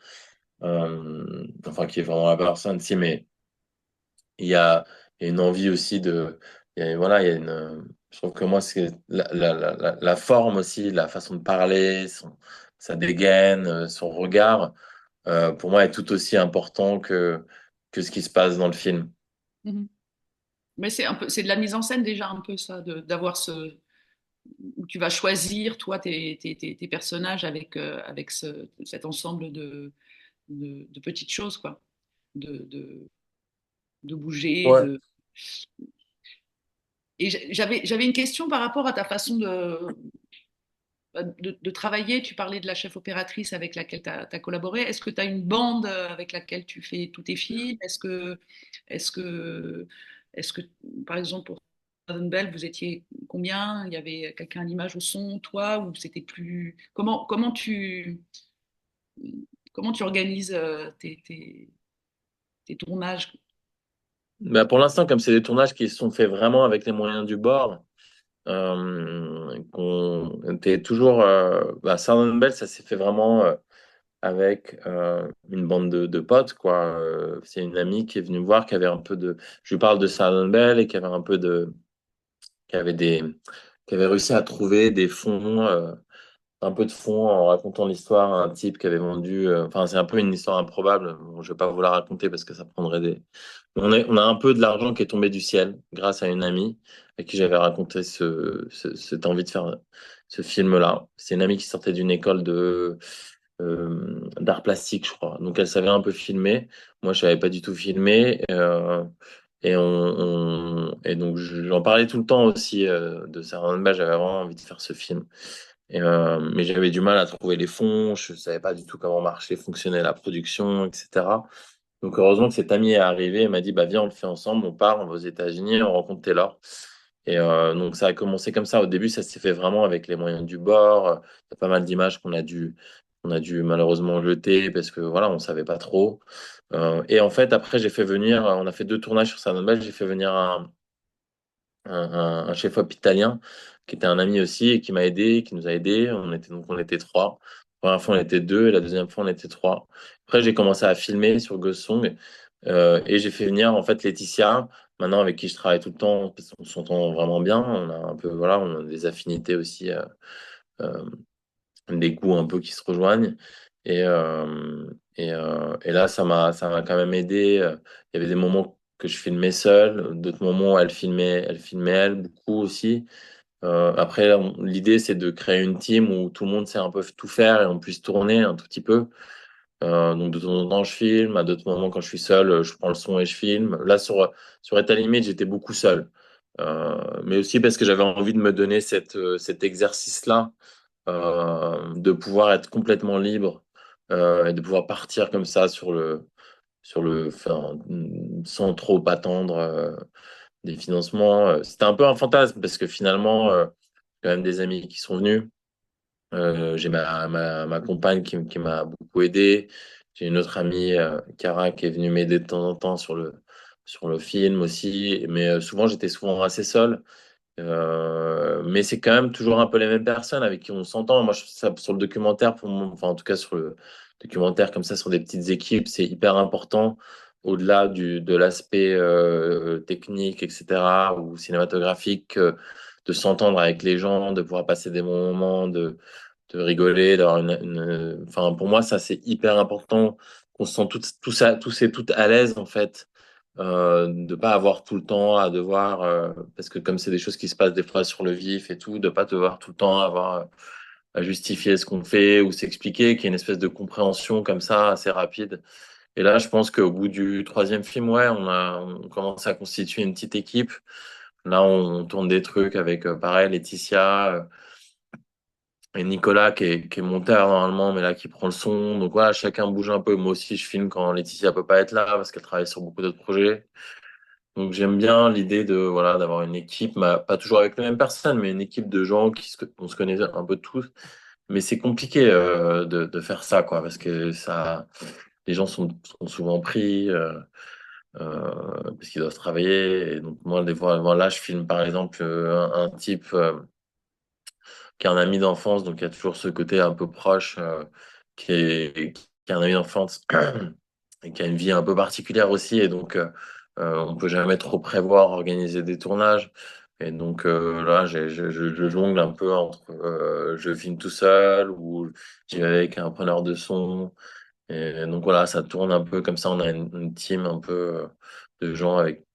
Enfin, qui est vraiment la personne, si, mais il y a, il y a une envie aussi voilà, il y a je trouve que moi, c'est la forme aussi, la façon de parler, sa dégaine, son regard, pour moi, est tout aussi important que ce qui se passe dans le film. Mhm. Mais c'est un peu, c'est de la mise en scène déjà un peu ça, d'avoir ce où tu vas choisir toi tes personnages avec avec cet ensemble de petites choses quoi, de, de, de bouger, Ouais. de et j'avais une question par rapport à ta façon de travailler. Tu parlais de la chef opératrice avec laquelle tu as collaboré. Est-ce que tu as une bande avec laquelle tu fais tous tes films? Est-ce que, est-ce que, par exemple, pour Bell, vous étiez combien? Il y avait quelqu'un à l'image, au son, toi, ou c'était plus. Comment tu organises tes tournages? Bah, pour l'instant, comme c'est des tournages qui sont faits vraiment avec les moyens du bord, qu'on était toujours. Sound Bell, ça s'est fait vraiment. Avec une bande de potes, quoi. C'est une amie qui est venue me voir, qui avait un peu de. Je lui parle de Silent Bell et qui avait un peu de. Qui avait des. Qui avait réussi à trouver des fonds, un peu de fonds en racontant l'histoire à un type qui avait vendu. Enfin, c'est un peu une histoire improbable. Bon, je vais pas vous la raconter parce que ça prendrait des. On a un peu de l'argent qui est tombé du ciel grâce à une amie à qui j'avais raconté cette envie de faire ce film-là. C'est une amie qui sortait d'une école d'art plastique, je crois. Donc elle savait un peu filmer. Moi, je savais pas du tout filmer. Et donc j'en parlais tout le temps aussi de Sarah Bach. J'avais vraiment envie de faire ce film. Mais j'avais du mal à trouver les fonds. Je savais pas du tout comment marchait, fonctionnait la production, etc. Donc heureusement que cet ami est arrivé et m'a dit, bah viens, on le fait ensemble, on part, on va aux États-Unis, on rencontre Taylor. Et donc ça a commencé comme ça. Au début, ça s'est fait vraiment avec les moyens du bord. Il y a pas mal d'images qu'on a dû malheureusement jeter parce que voilà, on savait pas trop. Et en fait, après, j'ai fait venir, on a fait 2 tournages sur Saint-Domingue, j'ai fait venir un chef-op italien qui était un ami aussi et qui m'a aidé, qui nous a aidés. On était trois. La première fois, on était deux et la deuxième fois, on était trois. Après, j'ai commencé à filmer sur Ghost Song et j'ai fait venir en fait Laetitia, maintenant avec qui je travaille tout le temps parce qu'on s'entend vraiment bien. On a un peu, voilà, on a des affinités aussi, des goûts un peu qui se rejoignent. Et, et là, ça m'a quand même aidé. Il y avait des moments que je filmais seul, d'autres moments où elle filmait elle beaucoup aussi. Après, l'idée, c'est de créer une team où tout le monde sait un peu tout faire et on puisse tourner un tout petit peu. Donc de temps en temps, je filme. À d'autres moments, quand je suis seul, je prends le son et je filme. Là, sur État Limite, j'étais beaucoup seul. Mais aussi parce que j'avais envie de me donner cet exercice-là, de pouvoir être complètement libre, et de pouvoir partir comme ça enfin, sans trop attendre des financements. C'était un peu un fantasme parce que finalement, quand même des amis qui sont venus. J'ai ma compagne qui m'a beaucoup aidé. J'ai une autre amie, Cara, qui est venue m'aider de temps en temps sur le film aussi. Mais souvent, j'étais souvent assez seul. Mais c'est quand même toujours un peu les mêmes personnes avec qui on s'entend. Moi, sur le documentaire, enfin, en tout cas sur le documentaire comme ça, sur des petites équipes, c'est hyper important. Au-delà de l'aspect technique, etc., ou cinématographique, de s'entendre avec les gens, de pouvoir passer des bons moments, de rigoler, d'avoir Enfin, pour moi, ça, c'est hyper important qu'on se sente tous et toutes à l'aise, en fait. De pas avoir tout le temps à devoir, parce que comme c'est des choses qui se passent des fois sur le vif et tout, de pas devoir tout le temps avoir à justifier ce qu'on fait ou s'expliquer, qu'il y ait une espèce de compréhension comme ça assez rapide. Et là, je pense qu'au bout du troisième film, ouais, on commence à constituer une petite équipe. Là, on tourne des trucs avec, pareil, Laetitia, et Nicolas qui est monteur normalement, mais là qui prend le son. Donc voilà, chacun bouge un peu. Moi aussi, je filme quand Laetitia peut pas être là parce qu'elle travaille sur beaucoup d'autres projets. Donc j'aime bien l'idée de voilà d'avoir une équipe, pas toujours avec les mêmes personnes, mais une équipe de gens on se connaît un peu tous. Mais c'est compliqué de faire ça, quoi, parce que les gens sont souvent pris, parce qu'ils doivent travailler. Et donc moi, des fois, là, je filme par exemple un type qui est un ami d'enfance, donc il y a toujours ce côté un peu proche, qui est un ami d'enfance et qui a une vie un peu particulière aussi, et donc on peut jamais trop prévoir, organiser des tournages. Et donc là, je jongle un peu entre je filme tout seul ou j'y vais avec un preneur de son. Et donc voilà, ça tourne un peu comme ça. On a une team un peu de gens avec.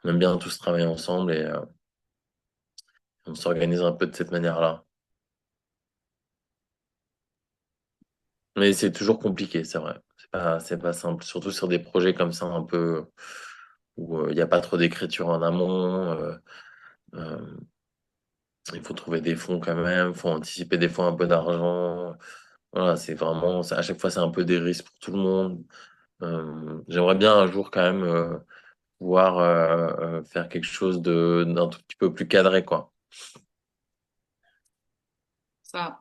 On aime bien tous travailler ensemble et on s'organise un peu de cette manière-là. Mais c'est toujours compliqué, c'est vrai. C'est pas simple, surtout sur des projets comme ça, un peu où il n'y a pas trop d'écriture en amont. Euh, il faut trouver des fonds quand même, il faut anticiper des fois un peu d'argent. Voilà, c'est vraiment, à chaque fois, c'est un peu des risques pour tout le monde. J'aimerais bien un jour quand même pouvoir faire quelque chose d'un tout petit peu plus cadré, quoi. Ça.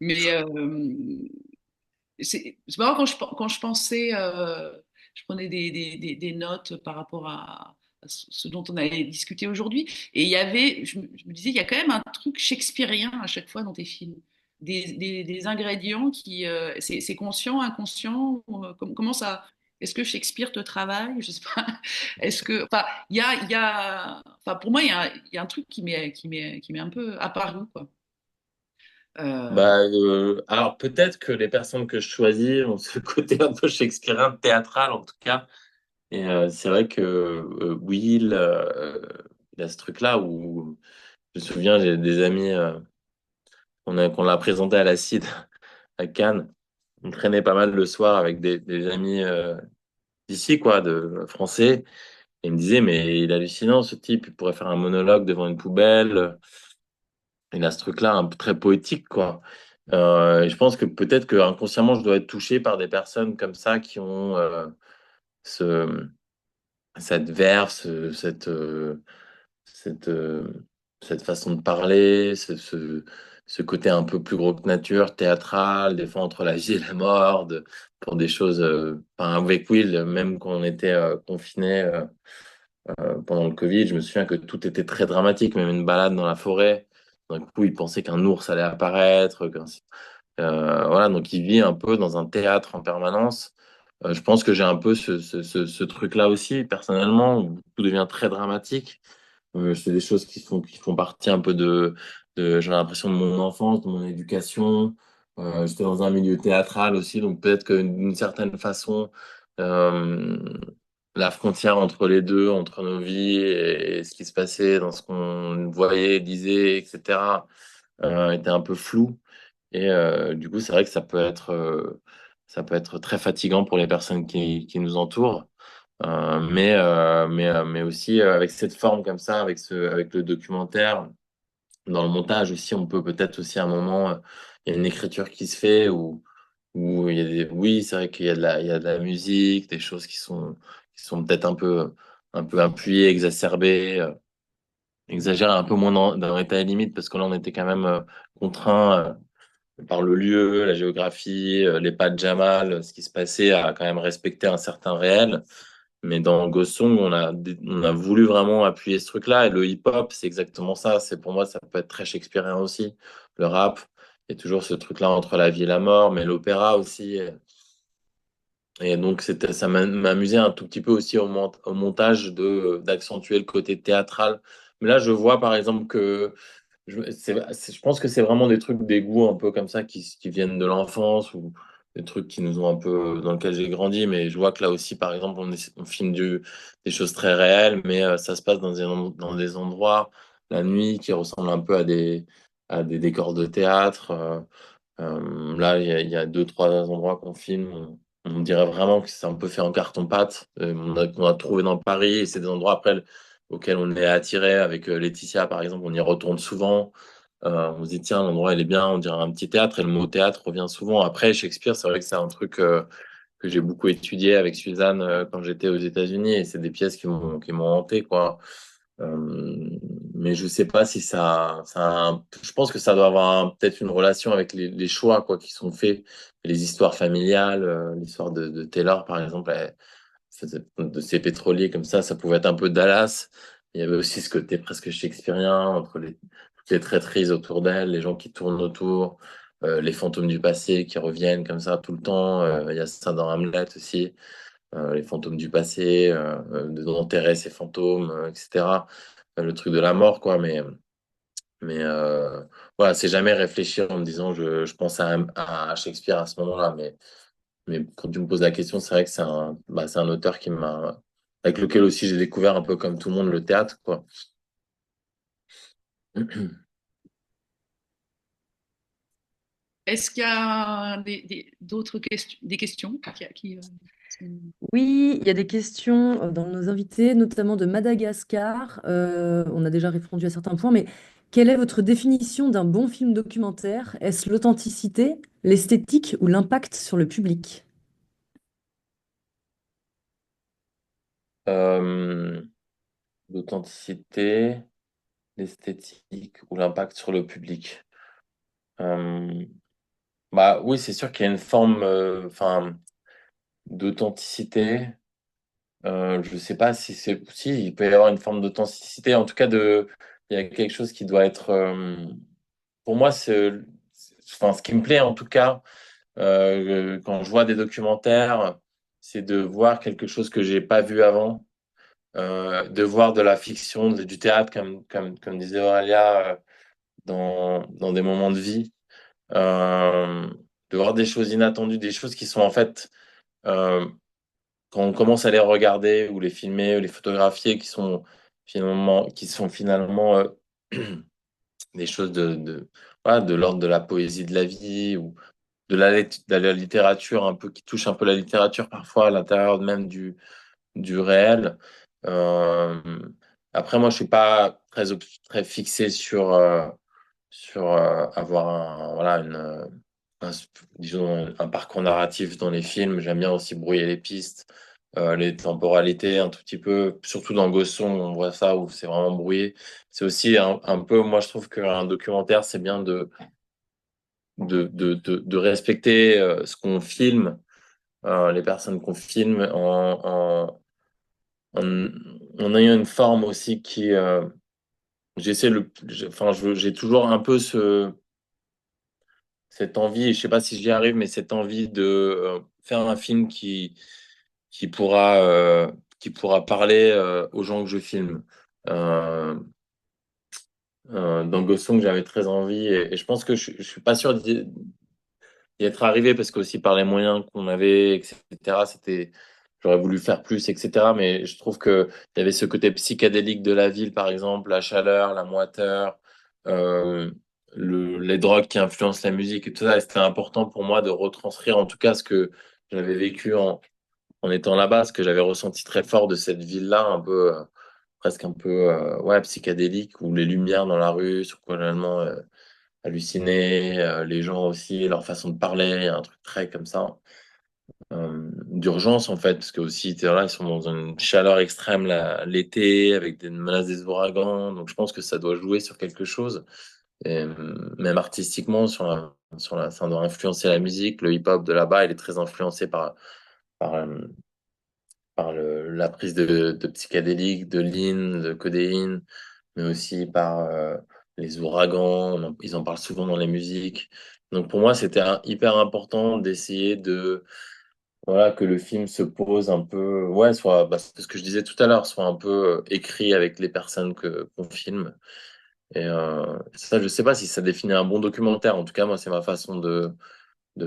Mais c'est marrant quand je pensais, je prenais des notes par rapport à ce dont on avait discuté aujourd'hui. Et je me disais, il y a quand même un truc shakespearien à chaque fois dans tes films. Des ingrédients c'est conscient, inconscient, comment ça, est-ce que Shakespeare te travaille? Je sais pas. Est-ce que, enfin, enfin, pour moi, il y a un truc qui m'est un peu apparu, quoi. Euh, Bah, alors peut-être que les personnes que je choisis ont ce côté un peu shakespearien, théâtral en tout cas. Et c'est vrai que Will, il a ce truc-là où je me souviens, j'ai des amis, qu'on l'a présenté à la CID à Cannes. On traînait pas mal le soir avec des amis d'ici, quoi, de français. Et ils me disaient, mais il est hallucinant ce type, il pourrait faire un monologue devant une poubelle. Il a ce truc-là un peu très poétique, quoi. Et je pense que peut-être que inconsciemment, je dois être touché par des personnes comme ça qui ont ce, cette verve, cette, cette façon de parler, ce côté un peu plus gros que nature, théâtral, des fois entre la vie et la mort, pour des choses. Enfin, avec Will, même quand on était confinés pendant le Covid, je me souviens que tout était très dramatique, même une balade dans la forêt. D'un coup, il pensait qu'un ours allait apparaître. Voilà, donc il vit un peu dans un théâtre en permanence. Je pense que j'ai un peu ce truc-là aussi, personnellement, où tout devient très dramatique. C'est des choses qui font partie un peu j'ai l'impression, de mon enfance, de mon éducation. J'étais dans un milieu théâtral aussi, donc peut-être que d'une certaine façon, euh, la frontière entre les deux, entre nos vies et ce qui se passait dans ce qu'on voyait, disait, etc., était un peu floue. Et du coup, c'est vrai que ça peut être très fatigant pour les personnes qui nous entourent. Mais aussi avec cette forme comme ça, avec le documentaire, dans le montage aussi, on peut peut-être aussi à un moment, il y a une écriture qui se fait où il y a oui, c'est vrai qu'il y a il y a de la musique, des choses qui sont peut-être un peu appuyées, exacerbées, exagérées, un peu moins dans l'état limite, parce que là, on était quand même contraint par le lieu, la géographie, les pas de Jamal, ce qui se passait à quand même respecter un certain réel. Mais dans Ghost Song, on a voulu vraiment appuyer ce truc-là. Et le hip-hop, c'est exactement ça. C'est pour moi, ça peut être très shakespearien aussi. Le rap, il y a toujours ce truc-là entre la vie et la mort, mais l'opéra aussi. Et donc, ça m'amusait un tout petit peu aussi au montage d'accentuer le côté théâtral. Mais là, je vois par exemple que je pense que c'est vraiment des trucs, des goûts un peu comme ça qui viennent de l'enfance ou des trucs qui nous ont un peu, dans lesquels j'ai grandi. Mais je vois que là aussi, par exemple, on filme des choses très réelles, mais ça se passe dans des endroits, la nuit, qui ressemblent un peu à des décors de théâtre. Là, il y a deux, trois endroits qu'on filme. On dirait vraiment que c'est un peu fait en carton-pâte. Qu'on a trouvé dans Paris. Et c'est des endroits après auxquels on est attiré. Avec Laetitia, par exemple, on y retourne souvent. On se dit, tiens, l'endroit, il est bien. On dirait un petit théâtre. Et le mot théâtre revient souvent. Après, Shakespeare, c'est vrai que c'est un truc que j'ai beaucoup étudié avec Suzanne quand j'étais aux États-Unis. Et c'est des pièces qui m'ont hanté, quoi. Mais je sais pas si je pense que ça doit avoir peut-être une relation avec les choix quoi qui sont faits, les histoires familiales, l'histoire de Taylor par exemple, de ces pétroliers comme ça pouvait être un peu Dallas. Il y avait aussi ce côté presque shakespearien entre toutes les traîtrises autour d'elle, les gens qui tournent autour, les fantômes du passé qui reviennent comme ça tout le temps. Il y a ça dans Hamlet aussi, les fantômes du passé, d'enterrer ces fantômes, etc. Le truc de la mort, quoi. Mais voilà, c'est jamais réfléchir en me disant je pense à Shakespeare à ce moment-là. Mais quand tu me poses la question, c'est vrai que c'est un auteur avec lequel aussi j'ai découvert un peu comme tout le monde le théâtre, quoi. Est-ce qu'il y a d'autres questions, des questions sont- Oui, il y a des questions dans nos invités, notamment de Madagascar. On a déjà répondu à certains points, mais quelle est votre définition d'un bon film documentaire? Est-ce l'authenticité, l'esthétique ou l'impact sur le public? Euh, L'authenticité, l'esthétique ou l'impact sur le public. Euh, Bah oui, c'est sûr qu'il y a une forme, enfin, d'authenticité. Je sais pas si il peut y avoir une forme d'authenticité. En tout cas, il y a quelque chose qui doit être, pour moi, enfin, ce qui me plaît en tout cas, quand je vois des documentaires, c'est de voir quelque chose que j'ai pas vu avant, de voir de la fiction, du théâtre, comme disait Aurélia, dans des moments de vie, euh, de voir des choses inattendues, des choses qui sont en fait euh, quand on commence à les regarder ou les filmer ou les photographier qui sont finalement des choses voilà, de l'ordre de la poésie de la vie ou de la littérature un peu qui touche un peu la littérature parfois à l'intérieur même du réel. Euh, Après, moi, je suis pas très fixé sur avoir voilà, un, disons, un parcours narratif dans les films. J'aime bien aussi brouiller les pistes, les temporalités un tout petit peu. Surtout dans Ghost Song, on voit ça où c'est vraiment brouillé. C'est aussi un peu, moi je trouve qu'un documentaire, c'est bien de respecter ce qu'on filme, les personnes qu'on filme en, en ayant une forme aussi qui... j'ai toujours un peu cette envie, et je sais pas si j'y arrive, mais cette envie de faire un film qui pourra, euh, qui pourra parler aux gens que je filme. Euh, dans Ghost Song, j'avais très envie, et je pense que je suis pas sûr y être arrivé parce qu'aussi par les moyens qu'on avait, etc., j'aurais voulu faire plus, etc. Mais je trouve qu'il y avait ce côté psychédélique de la ville, par exemple, la chaleur, la moiteur, euh, les drogues qui influencent la musique et tout ça. Et c'était important pour moi de retranscrire en tout cas ce que j'avais vécu en étant là-bas, ce que j'avais ressenti très fort de cette ville-là, un peu, presque un peu, ouais, psychédélique, où les lumières dans la rue sont complètement hallucinées, les gens aussi, leur façon de parler, il y a un truc très comme ça, d'urgence en fait, parce que aussi, là, ils sont dans une chaleur extrême l'été, avec des menaces des ouragans, donc je pense que ça doit jouer sur quelque chose, et même artistiquement, ça doit influencer la musique, le hip-hop de là-bas, il est très influencé par, la prise de psychédéliques, de lean, de codéine, mais aussi par les ouragans. Ils en parlent souvent dans les musiques. Donc pour moi, c'était hyper important d'essayer voilà, que le film se pose un peu, ouais, soit, bah, c'est ce que je disais tout à l'heure, soit un peu écrit avec les personnes qu'on filme. Et ça, je sais pas si ça définit un bon documentaire. En tout cas, moi, c'est ma façon de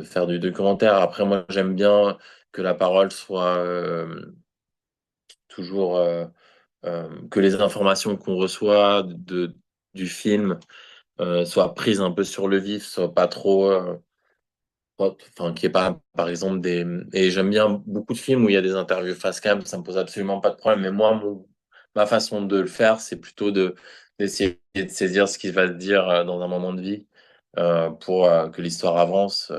faire du documentaire. Après, moi, j'aime bien que la parole soit toujours que les informations qu'on reçoit du film soient prises un peu sur le vif, soient pas trop, enfin, qu'il n'y ait pas, par exemple, Et j'aime bien beaucoup de films où il y a des interviews face cam, ça me pose absolument pas de problème. Mais moi, ma façon de le faire, c'est plutôt d'essayer de saisir ce qui va se dire dans un moment de vie pour que l'histoire avance.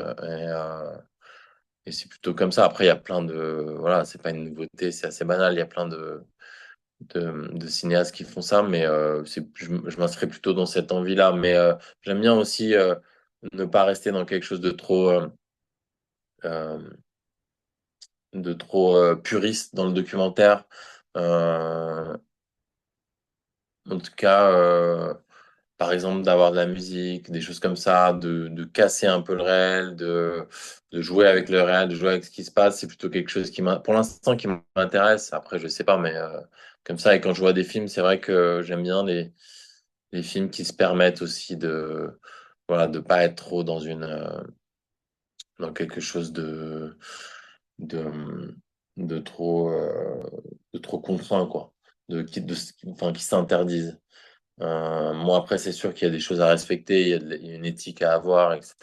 Et c'est plutôt comme ça. Après, il y a plein de. Voilà, c'est pas une nouveauté, c'est assez banal. Il y a plein de cinéastes qui font ça, mais je m'inscris plutôt dans cette envie-là. Mais j'aime bien aussi ne pas rester dans quelque chose euh, de trop puriste dans le documentaire. Euh, En tout cas, par exemple, d'avoir de la musique, des choses comme ça, de casser un peu le réel, de jouer avec le réel, de jouer avec ce qui se passe, c'est plutôt quelque chose pour l'instant, qui m'intéresse. Après, je sais pas, mais comme ça, et quand je vois des films, c'est vrai que j'aime bien les films qui se permettent aussi voilà, de pas être trop dans quelque chose de, de trop contraint, quoi. Enfin, qui s'interdisent. Moi, après, c'est sûr qu'il y a des choses à respecter, il y a une éthique à avoir, etc.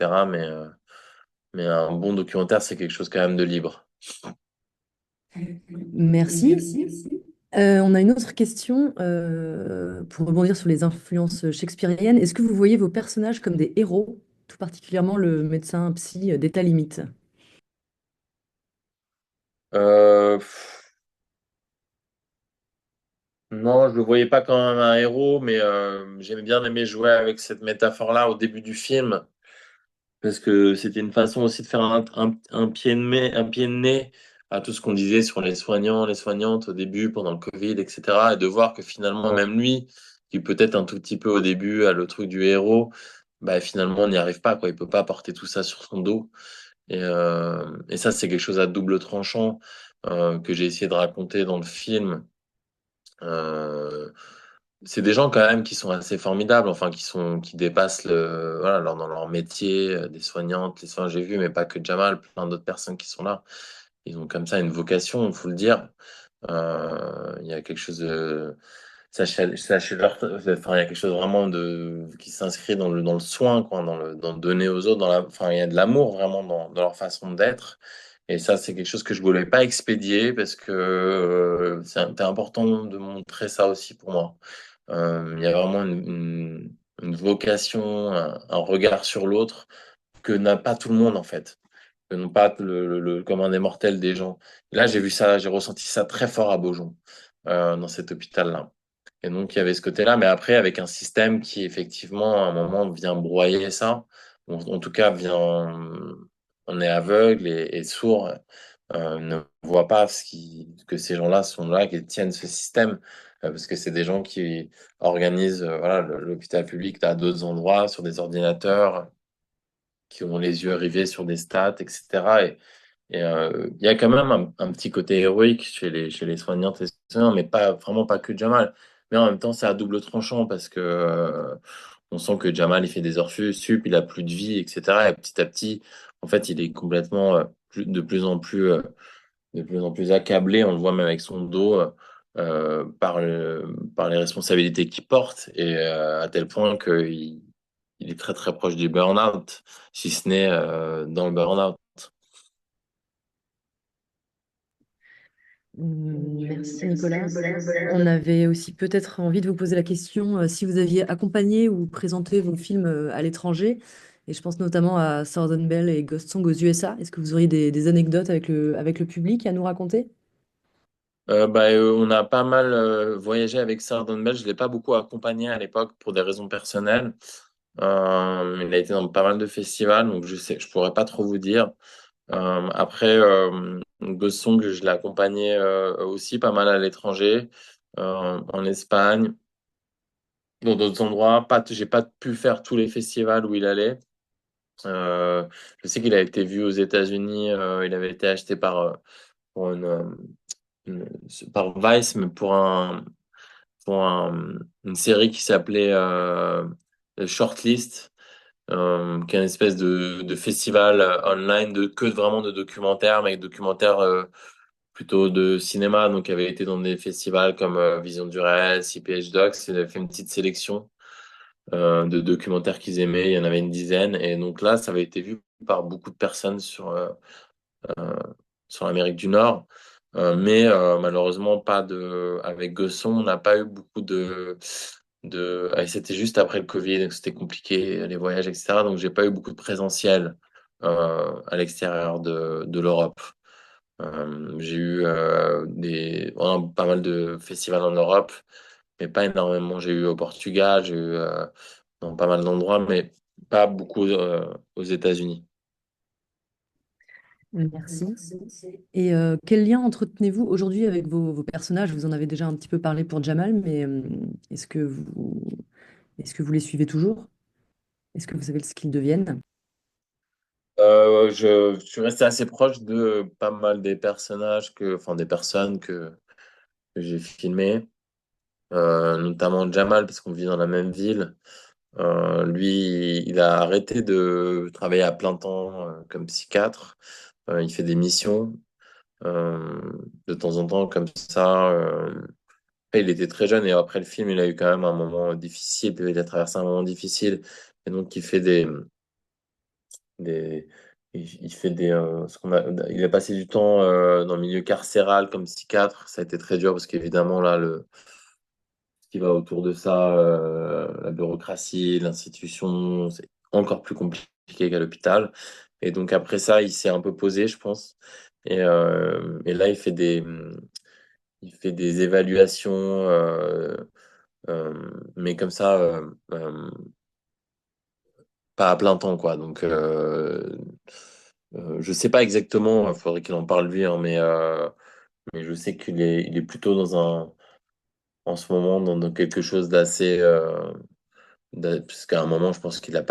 Mais un bon documentaire, c'est quelque chose quand même de libre. Merci. On a une autre question pour rebondir sur les influences shakespeariennes. Est-ce que vous voyez vos personnages comme des héros, tout particulièrement le médecin psy d'état limite? Euh, non, je le voyais pas comme un héros, mais j'aimais bien aimer jouer avec cette métaphore-là au début du film. Parce que c'était une façon aussi de faire un pied de nez à tout ce qu'on disait sur les soignants, les soignantes au début, pendant le Covid, etc. Et de voir que finalement, même lui, qui peut-être un tout petit peu au début a le truc du héros, bah, finalement, on n'y arrive pas, quoi. Il peut pas porter tout ça sur son dos. Et ça, c'est quelque chose à double tranchant que j'ai essayé de raconter dans le film. Euh, c'est des gens quand même qui sont assez formidables, enfin qui dépassent voilà, dans leur métier, des soignantes, les soins j'ai vu, mais pas que Jamal, plein d'autres personnes qui sont là. Ils ont comme ça une vocation, il faut le dire. Il y a quelque chose de enfin, il y a quelque chose vraiment qui s'inscrit dans le soin, quoi, dans le donner aux autres, enfin, il y a de l'amour vraiment dans leur façon d'être. Et ça, c'est quelque chose que je ne voulais pas expédier parce que c'était important de montrer ça aussi pour moi. Il y a vraiment une vocation, un regard sur l'autre que n'a pas tout le monde en fait, que n'ont pas le commun des mortels des gens. Là, j'ai vu ça, j'ai ressenti ça très fort à Beaujon, dans cet hôpital-là. Et donc, il y avait ce côté-là, mais après, avec un système qui, effectivement, à un moment, vient broyer ça. En tout cas, on est aveugle et sourd, ne voit pas que ces gens-là sont là, qui tiennent ce système, parce que c'est des gens qui organisent voilà, l'hôpital public à d'autres endroits, sur des ordinateurs, qui ont les yeux rivés sur des stats, etc. Il y a quand même un petit côté héroïque chez les soignantes et soignants, mais pas, vraiment pas que Jamal. Mais en même temps, c'est à double tranchant parce que on sent que Jamal, il fait des heures sup, il a plus de vie, etc. Et petit à petit, en fait, il est complètement de plus en plus accablé. On le voit même avec son dos par les responsabilités qu'il porte et à tel point qu'il il est très très proche du burn-out, si ce n'est dans le burn-out. Merci Nicolas. On avait aussi peut-être envie de vous poser la question si vous aviez accompagné ou présenté vos films à l'étranger, et je pense notamment à Southern Belle et Ghost Song aux USA. Est-ce que vous auriez des anecdotes avec le public à nous raconter? On a pas mal voyagé avec Sardon Bell. Je l'ai pas beaucoup accompagné à l'époque pour des raisons personnelles. Il a été dans pas mal de festivals, donc je pourrais pas trop vous dire. Après, Ghost Song, je l'ai accompagné aussi pas mal à l'étranger, en Espagne, dans d'autres endroits. J'ai pas pu faire tous les festivals où il allait. Euh, je sais qu'il a été vu aux États-Unis. Il avait été acheté pour une- par Vice, mais une série qui s'appelait Shortlist, qui est une espèce de festival online vraiment de documentaires, mais documentaires plutôt de cinéma, donc il avait été dans des festivals comme Vision du Réel, CPH Docs, il avait fait une petite sélection de documentaires qu'ils aimaient, il y en avait une dizaine, et donc là, ça avait été vu par beaucoup de personnes euh, sur l'Amérique du Nord. Mais malheureusement, pas de. Avec Gosson, on n'a pas eu beaucoup c'était juste après le Covid, donc c'était compliqué, les voyages, etc. Donc, j'ai pas eu beaucoup de présentiel à l'extérieur de l'Europe. J'ai eu vraiment pas mal de festivals en Europe, mais pas énormément. J'ai eu au Portugal, j'ai eu dans pas mal d'endroits, mais pas beaucoup aux États-Unis. Merci. Et quel lien entretenez-vous aujourd'hui avec vos personnages? Vous en avez déjà un petit peu parlé pour Jamal, mais est-ce que vous les suivez toujours? Est-ce que vous savez ce qu'ils deviennent? Je suis resté assez proche de pas mal des personnages enfin des personnes que j'ai filmées, notamment Jamal parce qu'on vit dans la même ville. Lui, il a arrêté de travailler à plein temps comme psychiatre. Il fait des missions euh, de temps en temps comme ça. Après, il était très jeune et après le film, il a eu quand même un moment difficile. Il a traversé un moment difficile et donc il fait des il fait il a passé du temps dans le milieu carcéral comme psychiatre. Ça a été très dur parce qu'évidemment là ce qui va autour de ça, la bureaucratie, l'institution, c'est encore plus compliqué qu'à l'hôpital. Et donc après ça, il s'est un peu posé, je pense. Et là, il fait des évaluations, mais comme ça, pas à plein temps, quoi. Donc, je sais pas exactement, il faudrait qu'il en parle lui, hein, mais je sais il est plutôt en ce moment, dans quelque chose d'assez, puisqu'à un moment, je pense il a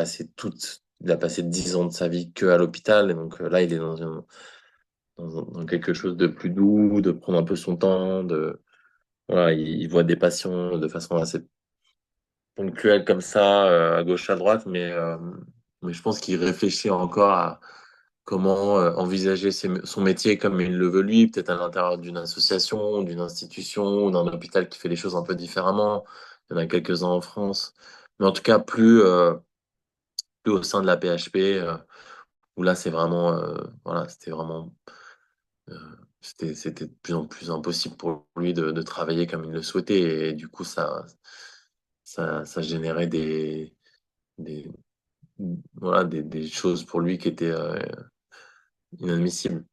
passé 10 ans de sa vie que à l'hôpital, et donc là, il est dans quelque chose de plus doux, de prendre un peu son temps, voilà, il voit des patients de façon assez ponctuelle comme ça, à gauche, à droite, mais je pense qu'il réfléchit encore à comment envisager son métier comme il le veut lui, peut-être à l'intérieur d'une association, d'une institution, ou d'un hôpital qui fait les choses un peu différemment. Il y en a quelques-uns en France. Mais en tout cas, plus au sein de la PHP, où là, c'est vraiment, voilà, euh, c'était de plus en plus impossible pour lui de travailler comme il le souhaitait. Et du coup, ça générait des, voilà, des choses pour lui qui étaient inadmissibles.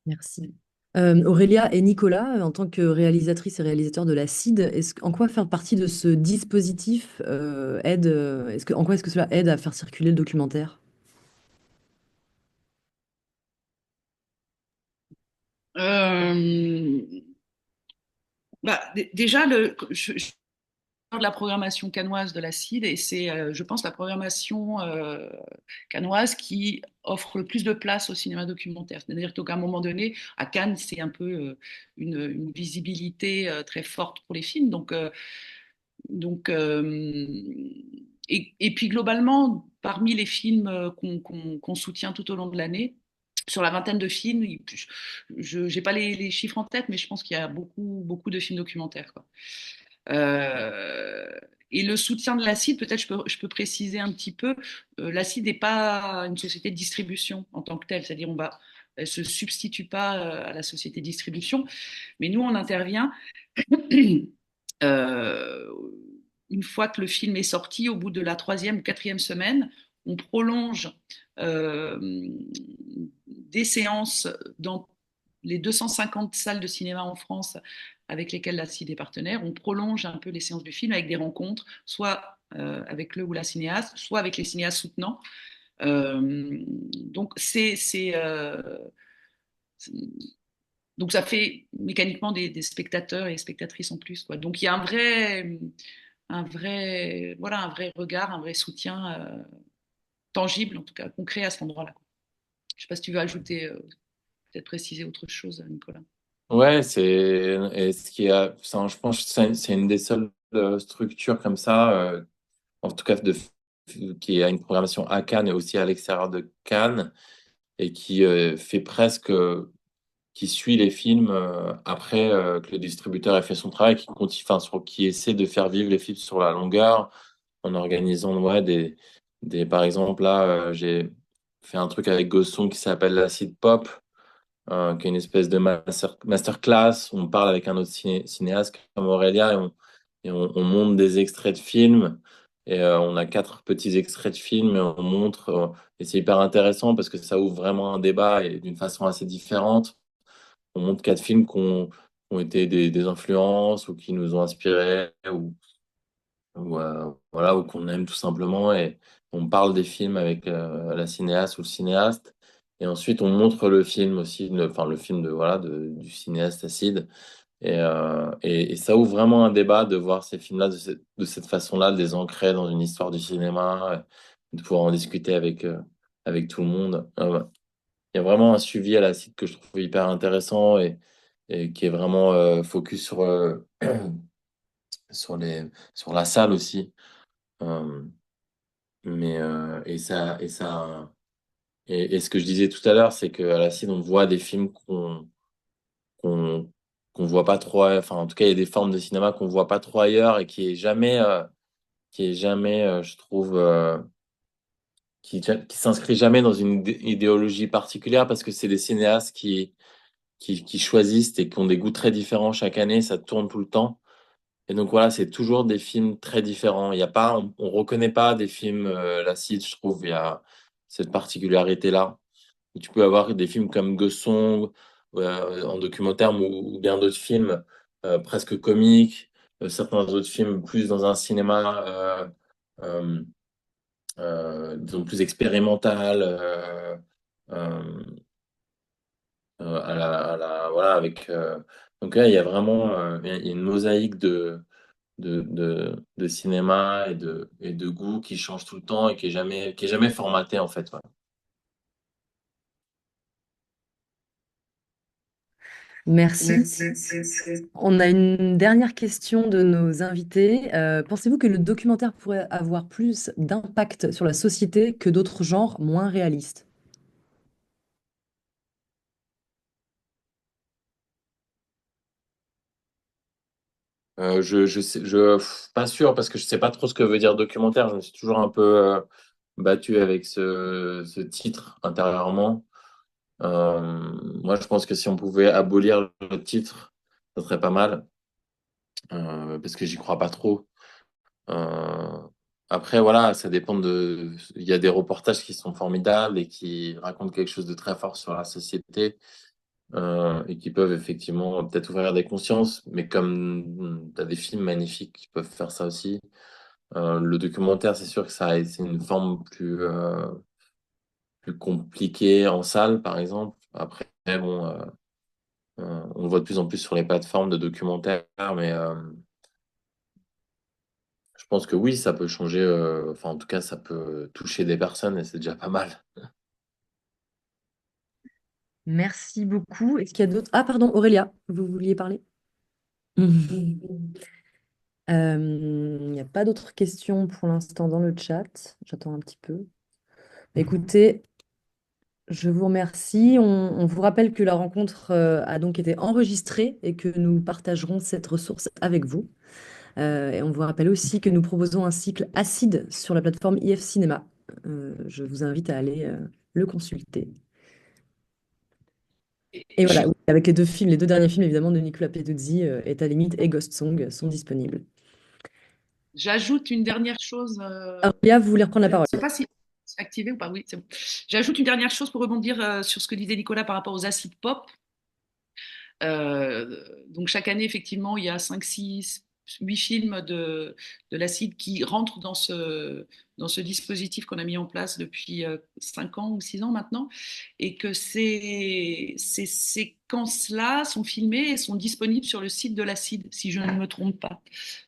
Merci. Aurélia et Nicolas, en tant que réalisatrice et réalisateur de la CID, en quoi faire partie de ce dispositif aide, en quoi est-ce que cela aide à faire circuler le documentaire? Euh, déjà, je parle de la programmation canoise de la CID et c'est, je pense, la programmation canoise qui offre le plus de place au cinéma documentaire. C'est-à-dire qu'à un moment donné, à Cannes, c'est un peu une visibilité très forte pour les films. Donc, et puis globalement, parmi les films qu'on soutient tout au long de l'année, sur la vingtaine de films, je n'ai pas les chiffres en tête, mais je pense qu'il y a beaucoup de films documentaires, quoi. Euh, et le soutien de l'ACID, peut-être je peux préciser un petit peu, l'ACID n'est pas une société de distribution en tant que telle, c'est-à-dire elle ne se substitue pas à la société de distribution, mais nous on intervient euh, une fois que le film est sorti, au bout de la troisième ou quatrième semaine, on prolonge euh, des séances dans les 250 salles de cinéma en France avec lesquelles la CID est partenaire. On prolonge un peu les séances du film avec des rencontres, soit avec le ou la cinéaste, soit avec les cinéastes soutenants. Donc donc ça fait mécaniquement des spectateurs et spectatrices en plus, quoi. Donc il y a un vrai regard, un vrai soutien tangible, en tout cas concret à cet endroit-là. Je ne sais pas si tu veux ajouter, peut-être préciser autre chose, Nicolas. Ouais, et ce qui a, ça, je pense que c'est une des seules structures comme ça, en tout cas qui a une programmation à Cannes et aussi à l'extérieur de Cannes et qui fait presque, qui suit les films après que le distributeur ait fait son travail, qui continue, enfin, qui essaie de faire vivre les films sur la longueur en organisant, ouais, par exemple, là, j'ai fait un truc avec Gosson qui s'appelle l'Acid Pop, qui est une espèce de masterclass. On parle avec un autre cinéaste comme Aurélia on monte des extraits de films. Et on a 4 petits extraits de films et on montre. Et c'est hyper intéressant parce que ça ouvre vraiment un débat et d'une façon assez différente. On montre 4 films qui ont été des influences ou qui nous ont inspirés voilà, ou qu'on aime tout simplement. Et on parle des films avec la cinéaste ou le cinéaste. Et ensuite, on montre le film aussi, enfin, le film voilà, du cinéaste Acide. Et ça ouvre vraiment un débat de voir ces films-là de cette façon-là, de les ancrer dans une histoire du cinéma, de pouvoir en discuter avec tout le monde. Ouais. Il y a vraiment un suivi à l'Acide que je trouve hyper intéressant et qui est vraiment focus sur la salle aussi. Euh, et ce que je disais tout à l'heure, c'est qu'à la CID, on voit des films qu'on qu'on voit pas trop, enfin, en tout cas, il y a des formes de cinéma qu'on voit pas trop ailleurs et qui est jamais, je trouve, qui s'inscrit jamais dans une idéologie particulière parce que c'est des cinéastes qui choisissent et qui ont des goûts très différents chaque année, ça tourne tout le temps. Et donc voilà, c'est toujours des films très différents. Il y a pas, on reconnaît pas des films Lacide, je trouve. Il y a cette particularité-là. Et tu peux avoir des films comme Guesson en documentaire ou bien d'autres films presque comiques, certains autres films plus dans un cinéma euh, disons plus expérimental, euh, voilà, donc là, il y a vraiment il y a une mosaïque de cinéma et de goût qui change tout le temps et qui est jamais formaté en fait. Ouais. Merci. On a une dernière question de nos invités. Pensez-vous que le documentaire pourrait avoir plus d'impact sur la société que d'autres genres moins réalistes? Pas sûr parce que je sais pas trop ce que veut dire documentaire. Je me suis toujours un peu battu avec ce titre intérieurement. Moi, je pense que si on pouvait abolir le titre, ça serait pas mal parce que j'y crois pas trop. Euh, Après, voilà, ça dépend de. Il y a des reportages qui sont formidables et qui racontent quelque chose de très fort sur la société et qui peuvent effectivement peut-être ouvrir des consciences, mais comme tu as des films magnifiques qui peuvent faire ça aussi. Le documentaire, c'est sûr que c'est une forme plus compliquée en salle, par exemple. Après, bon, on le voit de plus en plus sur les plateformes de documentaires, mais je pense que oui, ça peut changer, enfin, en tout cas, ça peut toucher des personnes et c'est déjà pas mal. Merci beaucoup. Est-ce qu'il y a d'autres... Ah, pardon, Aurélia, vous vouliez parler? Il n'y a pas d'autres questions pour l'instant dans le chat. J'attends un petit peu. Écoutez, je vous remercie. On vous rappelle que la rencontre a donc été enregistrée et que nous partagerons cette ressource avec vous. Et on vous rappelle aussi que nous proposons un cycle acide sur la plateforme IF Cinéma. Je vous invite à aller le consulter. Et voilà, oui, avec les deux films, les deux derniers films évidemment de Nicolas Peduzzi, Et ta limite et Ghost Song sont disponibles. J'ajoute une dernière chose. Alors, Léa, vous voulez reprendre la Je ne parole? sais pas si c'est activé ou pas. Oui, c'est bon. J'ajoute une dernière chose pour rebondir sur ce que disait Nicolas par rapport aux acides pop. Donc chaque année, effectivement, il y a 5, 6, 8 films de l'acide qui rentrent dans ce dispositif qu'on a mis en place depuis 5 ans ou 6 ans maintenant, et que ces séquences-là sont filmées et sont disponibles sur le site de l'acide, si je ne me trompe pas.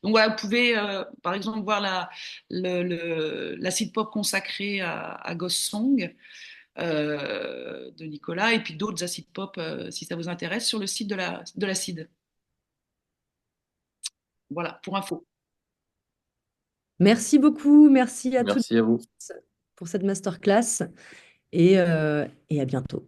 Donc voilà, vous pouvez par exemple voir l'acide pop consacré à Ghost Song de Nicolas, et puis d'autres acides pop, si ça vous intéresse, sur le site de l'acide. Voilà, pour info. Merci beaucoup, merci à tous Merci à vous. pour cette masterclass et à bientôt.